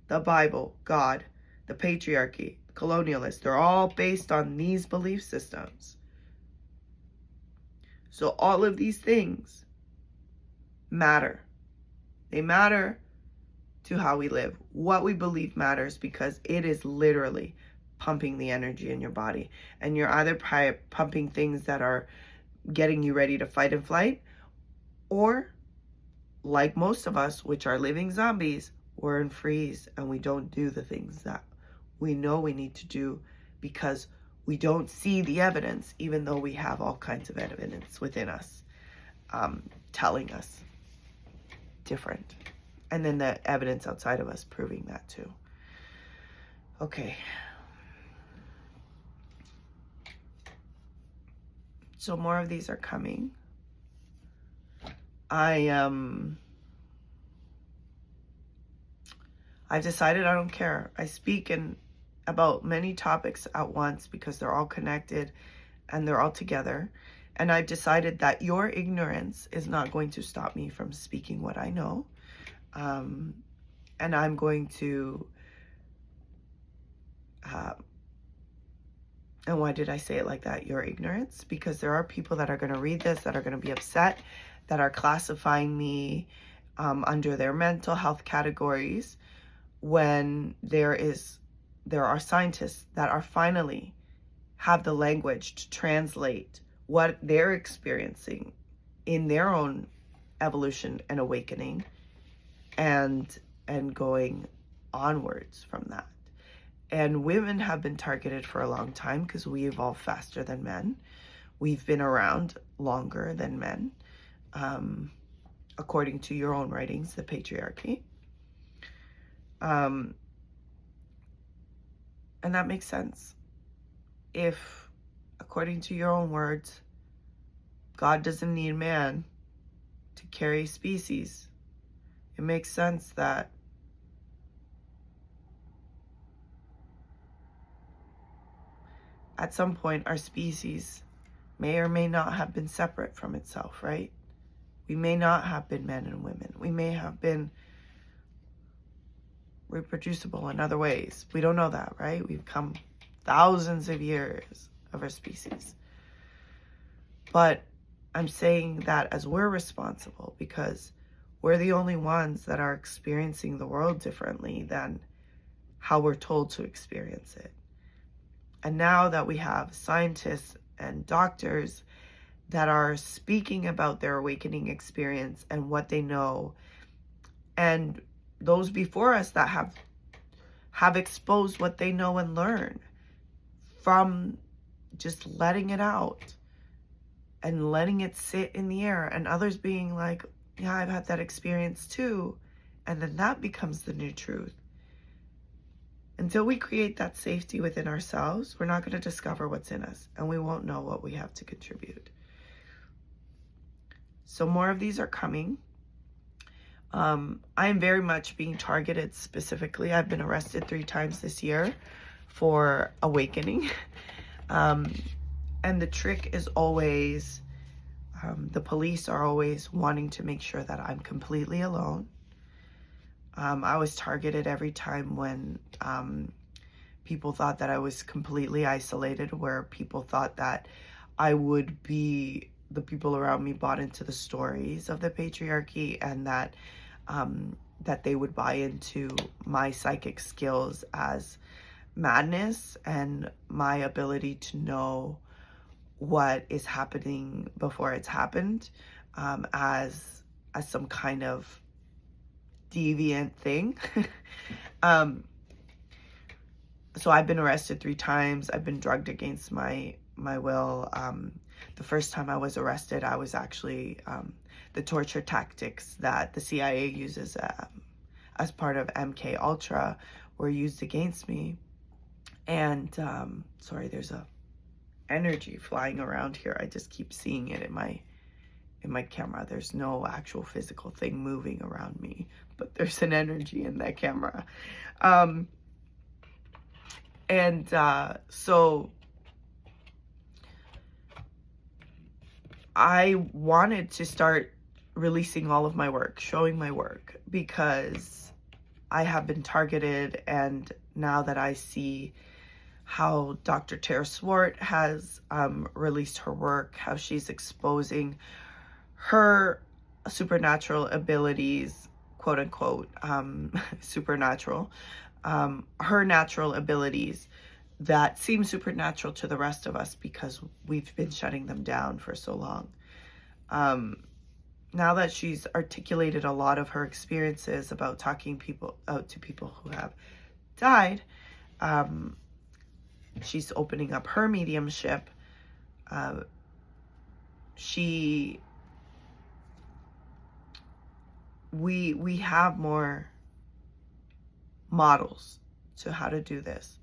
the Bible, God, the patriarchy, colonialists, they're all based on these belief systems. So all of these things matter. They matter to how we live. What we believe matters because it is literally pumping the energy in your body. And you're either pumping things that are getting you ready to fight and flight, or like most of us, which are living zombies, we're in freeze and we don't do the things that we know we need to do because we don't see the evidence, even though we have all kinds of evidence within us telling us different. And then the evidence outside of us proving that too. Okay. So more of these are coming. I've decided I don't care. I speak about many topics at once because they're all connected and they're all together. And I've decided that your ignorance is not going to stop me from speaking what I know. And I'm going to, and why did I say it like that? Your ignorance? Because there are people that are going to read this, that are going to be upset, that are classifying me under their mental health categories, when there are scientists that are finally have the language to translate what they're experiencing in their own evolution and awakening and going onwards from that. And women have been targeted for a long time because we evolve faster than men. We've been around longer than men, according to your own writings, the patriarchy. And that makes sense. If, according to your own words, God doesn't need man to carry species, it makes sense that at some point our species may or may not have been separate from itself, right? We may not have been men and women. We may have been reproducible in other ways. We don't know that, right? We've come thousands of years of our species. But I'm saying that as we're responsible because we're the only ones that are experiencing the world differently than how we're told to experience it. And now that we have scientists and doctors that are speaking about their awakening experience and what they know, and those before us that have exposed what they know and learn from just letting it out and letting it sit in the air, and others being like, yeah, I've had that experience too. And then that becomes the new truth. Until we create that safety within ourselves, we're not going to discover what's in us, and we won't know what we have to contribute. So more of these are coming. I am very much being targeted specifically. I've been arrested 3 times this year for awakening. And the trick is always, the police are always wanting to make sure that I'm completely alone. I was targeted every time when people thought that I was completely isolated, where people thought that I would be, the people around me bought into the stories of the patriarchy, and that that they would buy into my psychic skills as madness and my ability to know what is happening before it's happened, as some kind of deviant thing. So I've been arrested 3 times. I've been drugged against my will. The first time I was arrested, I was actually, the torture tactics that the CIA uses as part of MK Ultra were used against me. And sorry, there's a energy flying around here. I just keep seeing it in my camera. There's no actual physical thing moving around me, but there's an energy in that camera. So I wanted to start releasing all of my work, showing my work, because I have been targeted. And now that I see how Dr. Tara Swart has released her work, how she's exposing her supernatural abilities, quote unquote, supernatural, her natural abilities that seem supernatural to the rest of us because we've been shutting them down for so long. Now that she's articulated a lot of her experiences about talking to people who have died, she's opening up her mediumship. We have more models to how to do this.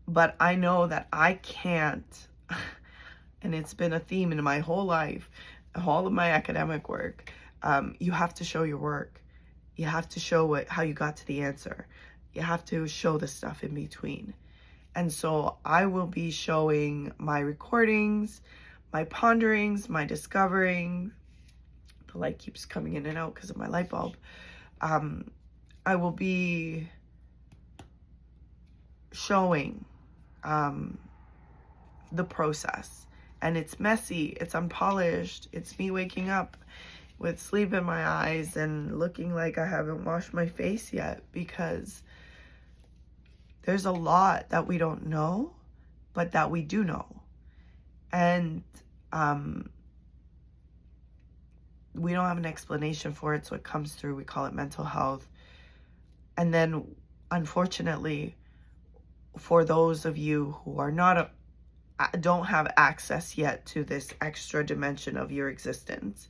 But I know that I can't, and it's been a theme in my whole life, all of my academic work. You have to show your work. You have to show how you got to the answer. You have to show the stuff in between. And so I will be showing my recordings, my ponderings, my discovering. The light keeps coming in and out because of my light bulb. I will be showing the process. And it's messy, it's unpolished, it's me waking up with sleep in my eyes and looking like I haven't washed my face yet, because there's a lot that we don't know, but that we do know. And we don't have an explanation for it, so it comes through. We call it mental health. And then, unfortunately, for those of you who are don't have access yet to this extra dimension of your existence,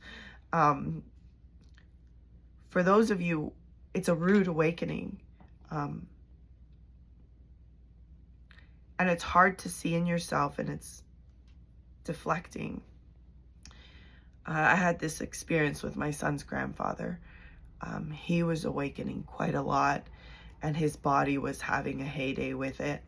for those of you, it's a rude awakening. And it's hard to see in yourself, and it's deflecting. I had this experience with my son's grandfather. He was awakening quite a lot, and his body was having a heyday with it.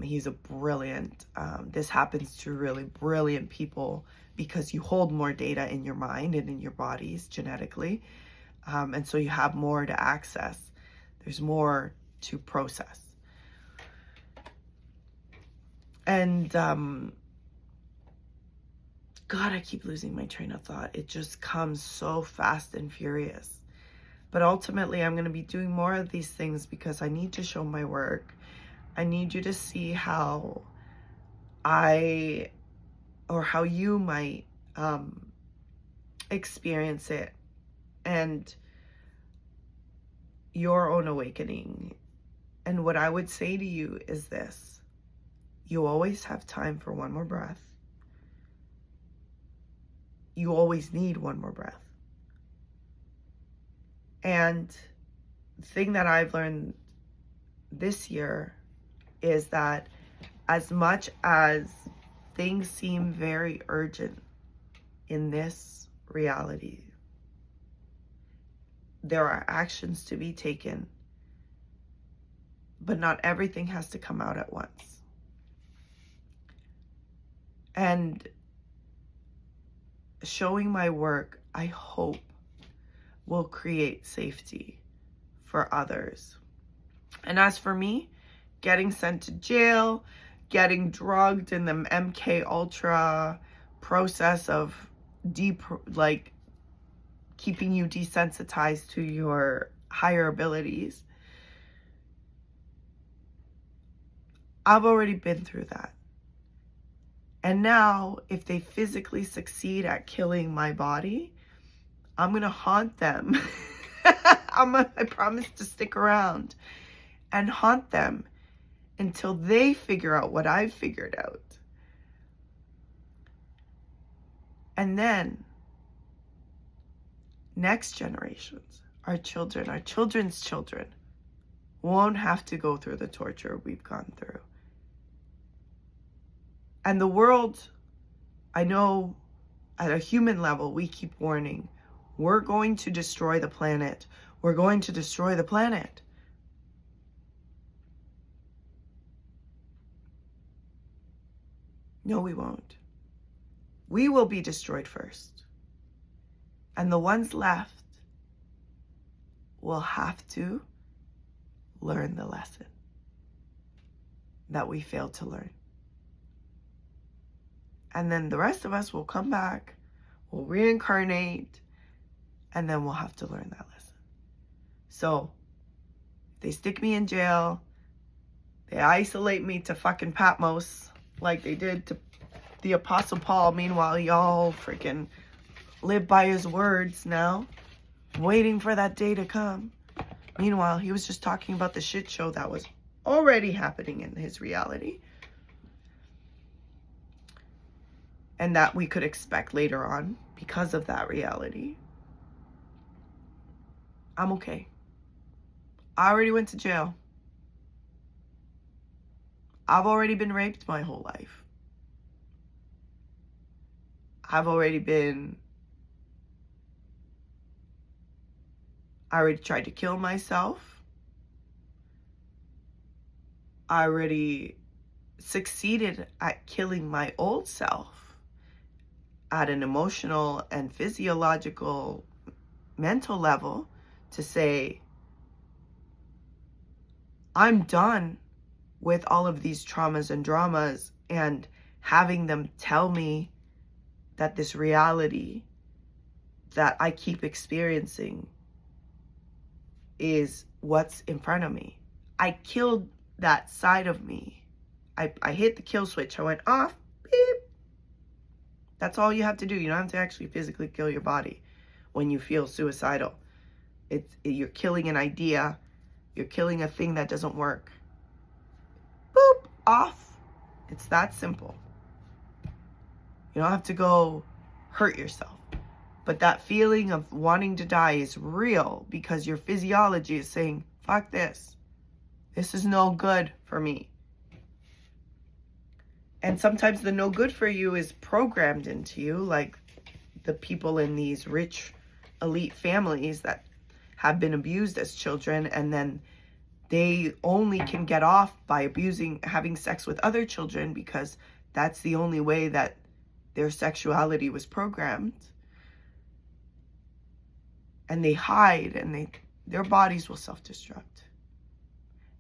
He's a brilliant, this happens to really brilliant people because you hold more data in your mind and in your bodies genetically. And so you have more to access. There's more to process. And God, I keep losing my train of thought. It just comes so fast and furious. But ultimately, I'm going to be doing more of these things because I need to show my work. I need you to see how how you might experience it and your own awakening. And what I would say to you is this: you always have time for one more breath. You always need one more breath. And the thing that I've learned this year is that as much as things seem very urgent in this reality, there are actions to be taken, but not everything has to come out at once. And showing my work, I hope, will create safety for others. And as for me, getting sent to jail, getting drugged in the MK Ultra process of keeping you desensitized to your higher abilities, I've already been through that. And now, if they physically succeed at killing my body, I'm going to haunt them. I promise to stick around and haunt them until they figure out what I've figured out. And then, next generations, our children, our children's children, won't have to go through the torture we've gone through. And the world, I know at a human level, we keep warning, we're going to destroy the planet. We're going to destroy the planet. No, we won't. We will be destroyed first. And the ones left will have to learn the lesson that we failed to learn. And then the rest of us will come back, we'll reincarnate, and then we'll have to learn that lesson. So, if they stick me in jail, they isolate me to fucking Patmos, like they did to the Apostle Paul. Meanwhile, y'all freaking live by his words now, waiting for that day to come. Meanwhile, he was just talking about the shit show that was already happening in his reality, and that we could expect later on because of that reality. I'm okay. I already went to jail. I've already been raped my whole life. I already tried to kill myself. I already succeeded at killing my old self at an emotional and physiological, mental level, to say, I'm done with all of these traumas and dramas and having them tell me that this reality that I keep experiencing is what's in front of me. I killed that side of me. I hit the kill switch. I went off, beep. That's all you have to do. You don't have to actually physically kill your body when you feel suicidal. You're killing an idea. You're killing a thing that doesn't work. Boop, off. It's that simple. You don't have to go hurt yourself. But that feeling of wanting to die is real because your physiology is saying, fuck this. This is no good for me. And sometimes the no good for you is programmed into you, like the people in these rich elite families that have been abused as children, and then they only can get off by having sex with other children because that's the only way that their sexuality was programmed. And they hide, and their bodies will self-destruct.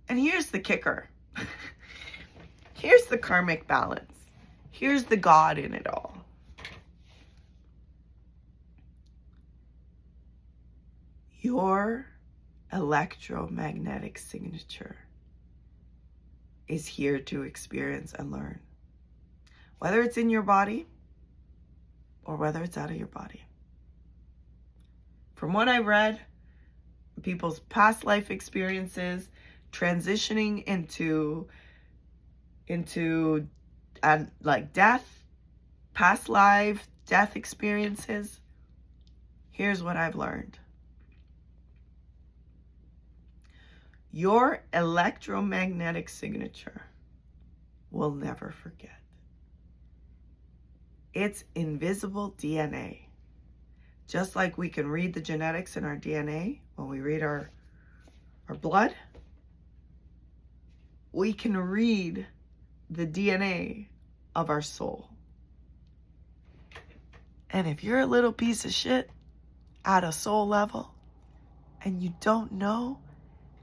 And here's the kicker. Here's the karmic balance. Here's the God in it all. Your electromagnetic signature is here to experience and learn. Whether it's in your body or whether it's out of your body. From what I read, people's past life experiences, transitioning into like death, past life, death experiences, here's what I've learned. Your electromagnetic signature will never forget. It's invisible DNA. Just like we can read the genetics in our DNA when we read our blood, we can read the DNA of our soul. And if you're a little piece of shit at a soul level and you don't know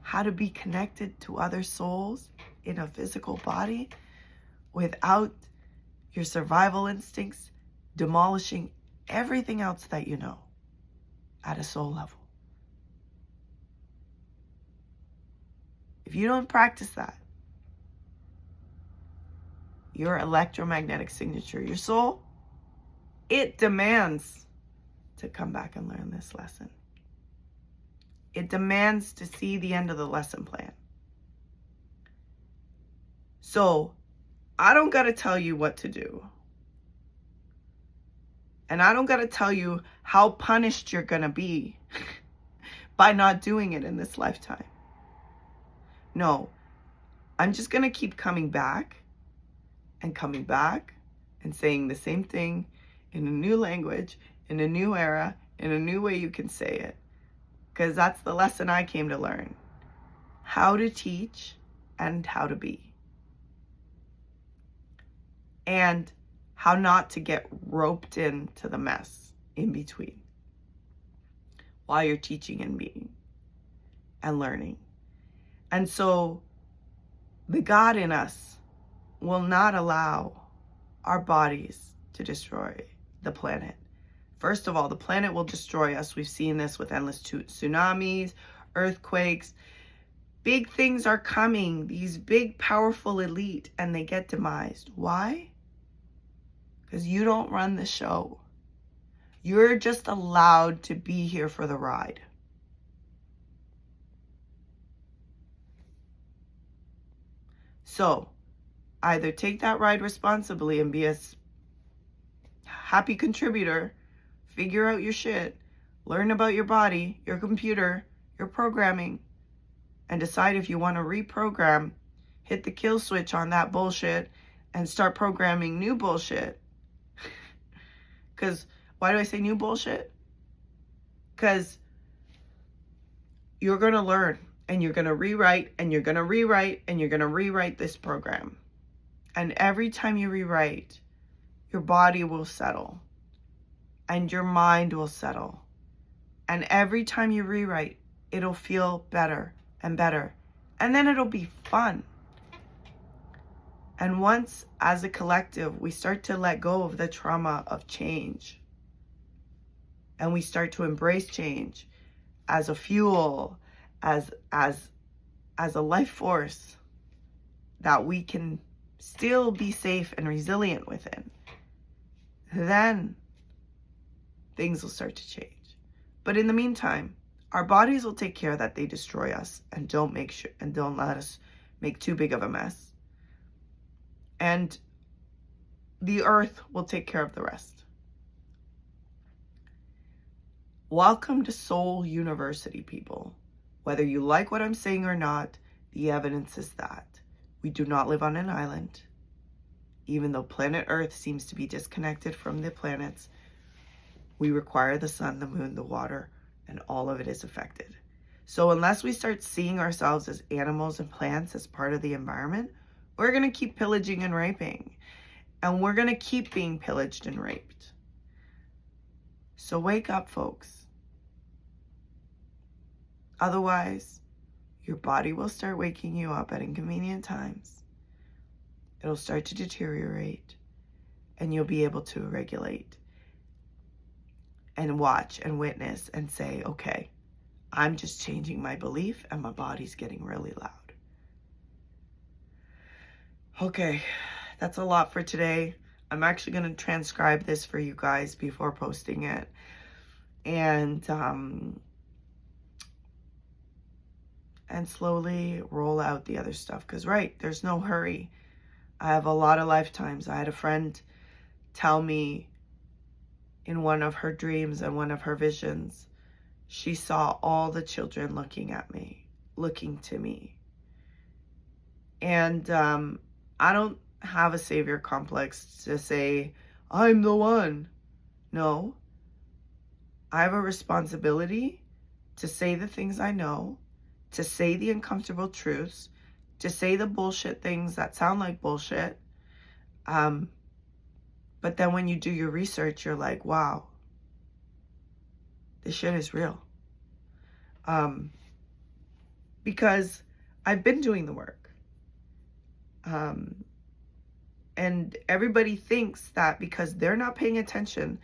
how to be connected to other souls in a physical body without your survival instincts demolishing everything else that you know at a soul level. If you don't practice that, your electromagnetic signature, your soul, it demands to come back and learn this lesson. It demands to see the end of the lesson plan. So, I don't got to tell you what to do. And I don't got to tell you how punished you're going to be by not doing it in this lifetime. No, I'm just going to keep coming back and saying the same thing in a new language, in a new era, in a new way you can say it. Because that's the lesson I came to learn. How to teach and how to be. And how not to get roped into the mess in between while you're teaching and being and learning. And so the God in us will not allow our bodies to destroy the planet. First of all, the planet will destroy us. We've seen this with endless tsunamis, earthquakes. Big things are coming, these big, powerful elite, and they get demised. Why? Because you don't run the show. You're just allowed to be here for the ride. So, either take that ride responsibly and be a happy contributor, figure out your shit, learn about your body, your computer, your programming, and decide if you want to reprogram, hit the kill switch on that bullshit, and start programming new bullshit. Because, why do I say new bullshit? Because you're going to learn, and you're going to rewrite, and you're going to rewrite, and you're going to rewrite this program. And every time you rewrite, your body will settle, and your mind will settle. And every time you rewrite, it'll feel better and better. And then it'll be fun. And once, as a collective, we start to let go of the trauma of change, and we start to embrace change as a fuel, as a life force that we can still be safe and resilient within, then things will start to change. But in the meantime, our bodies will take care that they destroy us and don't let us make too big of a mess. And the earth will take care of the rest. Welcome to Soul University, people. Whether you like what I'm saying or not, the evidence is that we do not live on an island. Even though planet Earth seems to be disconnected from the planets, we require the sun, the moon, the water, and all of it is affected. So unless we start seeing ourselves as animals and plants as part of the environment, we're going to keep pillaging and raping. And we're going to keep being pillaged and raped. So wake up, folks. Otherwise, your body will start waking you up at inconvenient times. It'll start to deteriorate, and you'll be able to regulate and watch and witness and say, okay, I'm just changing my belief and my body's getting really loud. Okay, that's a lot for today. I'm actually going to transcribe this for you guys before posting it. And slowly roll out the other stuff. Because, right, there's no hurry. I have a lot of lifetimes. I had a friend tell me in one of her dreams and one of her visions, she saw all the children looking at me, looking to me. And I don't have a savior complex to say, I'm the one. No. I have a responsibility to say the things I know, to say the uncomfortable truths, to say the bullshit things that sound like bullshit. But then when you do your research, you're like, wow, this shit is real. Because I've been doing the work. And everybody thinks that because they're not paying attention,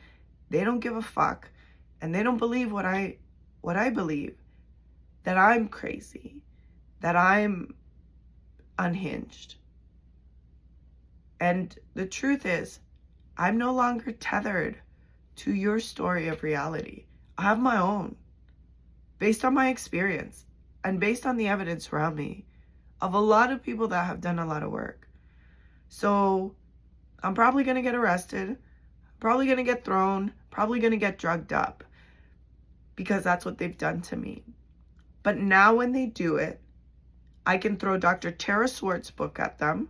they don't give a fuck, and they don't believe what I believe, that I'm crazy, that I'm unhinged. And the truth is, I'm no longer tethered to your story of reality. I have my own, based on my experience and based on the evidence around me of a lot of people that have done a lot of work. So I'm probably going to get arrested, probably going to get thrown, probably going to get drugged up, because that's what they've done to me. But now when they do it, I can throw Dr. Tara Swartz's book at them,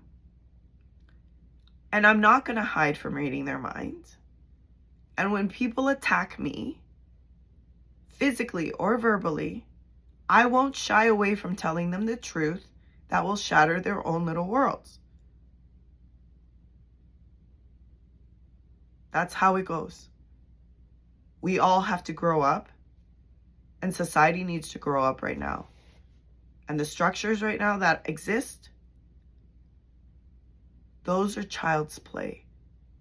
and I'm not going to hide from reading their minds. And when people attack me, physically or verbally, I won't shy away from telling them the truth that will shatter their own little worlds. That's how it goes. We all have to grow up, and society needs to grow up right now. And the structures right now that exist, those are child's play.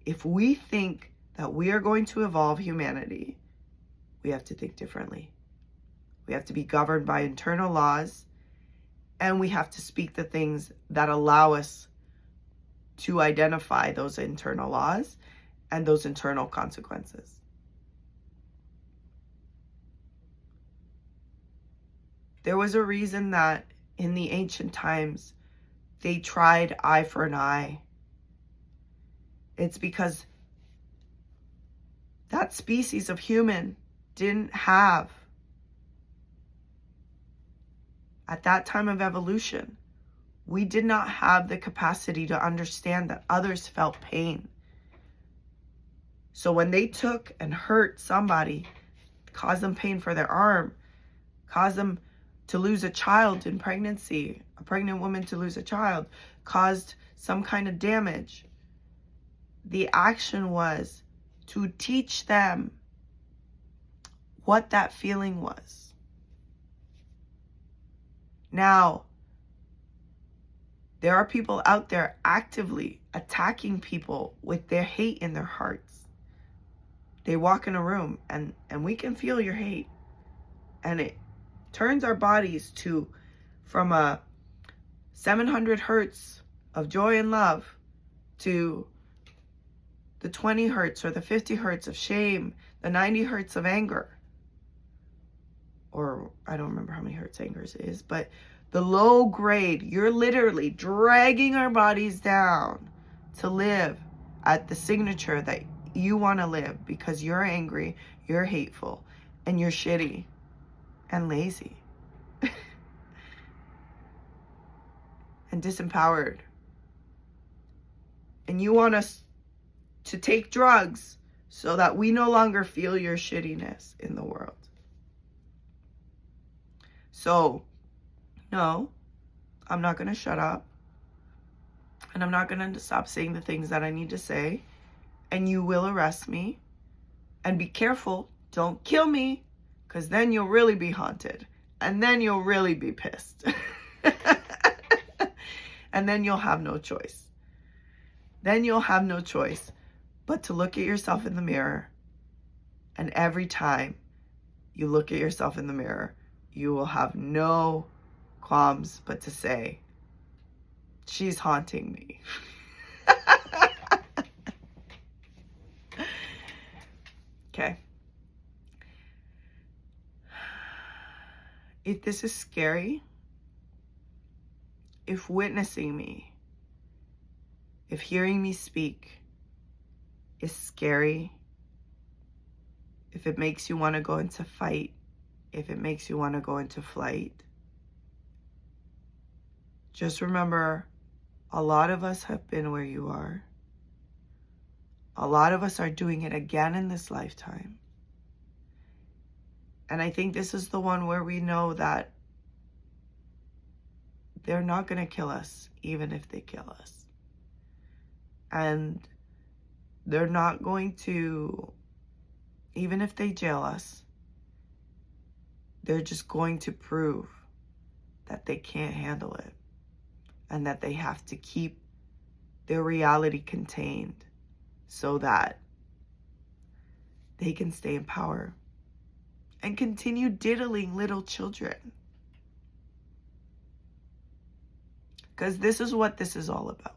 If we think that we are going to evolve humanity, we have to think differently. We have to be governed by internal laws, and we have to speak the things that allow us to identify those internal laws and those internal consequences. There was a reason that in the ancient times they tried eye for an eye. It's because that species of human didn't have, at that time of evolution, we did not have the capacity to understand that others felt pain. So when they took and hurt somebody, caused them pain for their arm, caused them to lose a child in pregnancy, a pregnant woman to lose a child, caused some kind of damage, the action was to teach them what that feeling was. Now, there are people out there actively attacking people with their hate in their hearts. They walk in a room and we can feel your hate. And it turns our bodies to, from a 700 hertz of joy and love to the 20 hertz or the 50 hertz of shame, the 90 hertz of anger. Or I don't remember how many hertz anger is, but the low grade, you're literally dragging our bodies down to live at the signature that you want to live because you're angry, you're hateful, and you're shitty and lazy and disempowered. And you want us to take drugs so that we no longer feel your shittiness in the world. So, no, I'm not going to shut up. And I'm not going to stop saying the things that I need to say. And you will arrest me. And be careful, don't kill me, because then you'll really be haunted. And then you'll really be pissed. And then you'll have no choice. Then you'll have no choice but to look at yourself in the mirror. And every time you look at yourself in the mirror, you will have no qualms but to say, she's haunting me. Okay. If this is scary, if witnessing me, if hearing me speak is scary, if it makes you want to go into fight, if it makes you want to go into flight, just remember, a lot of us have been where you are. A lot of us are doing it again in this lifetime. And I think this is the one where we know that they're not going to kill us, even if they kill us. And they're not going to, even if they jail us, they're just going to prove that they can't handle it and that they have to keep their reality contained so that they can stay in power and continue diddling little children. Because this is what this is all about.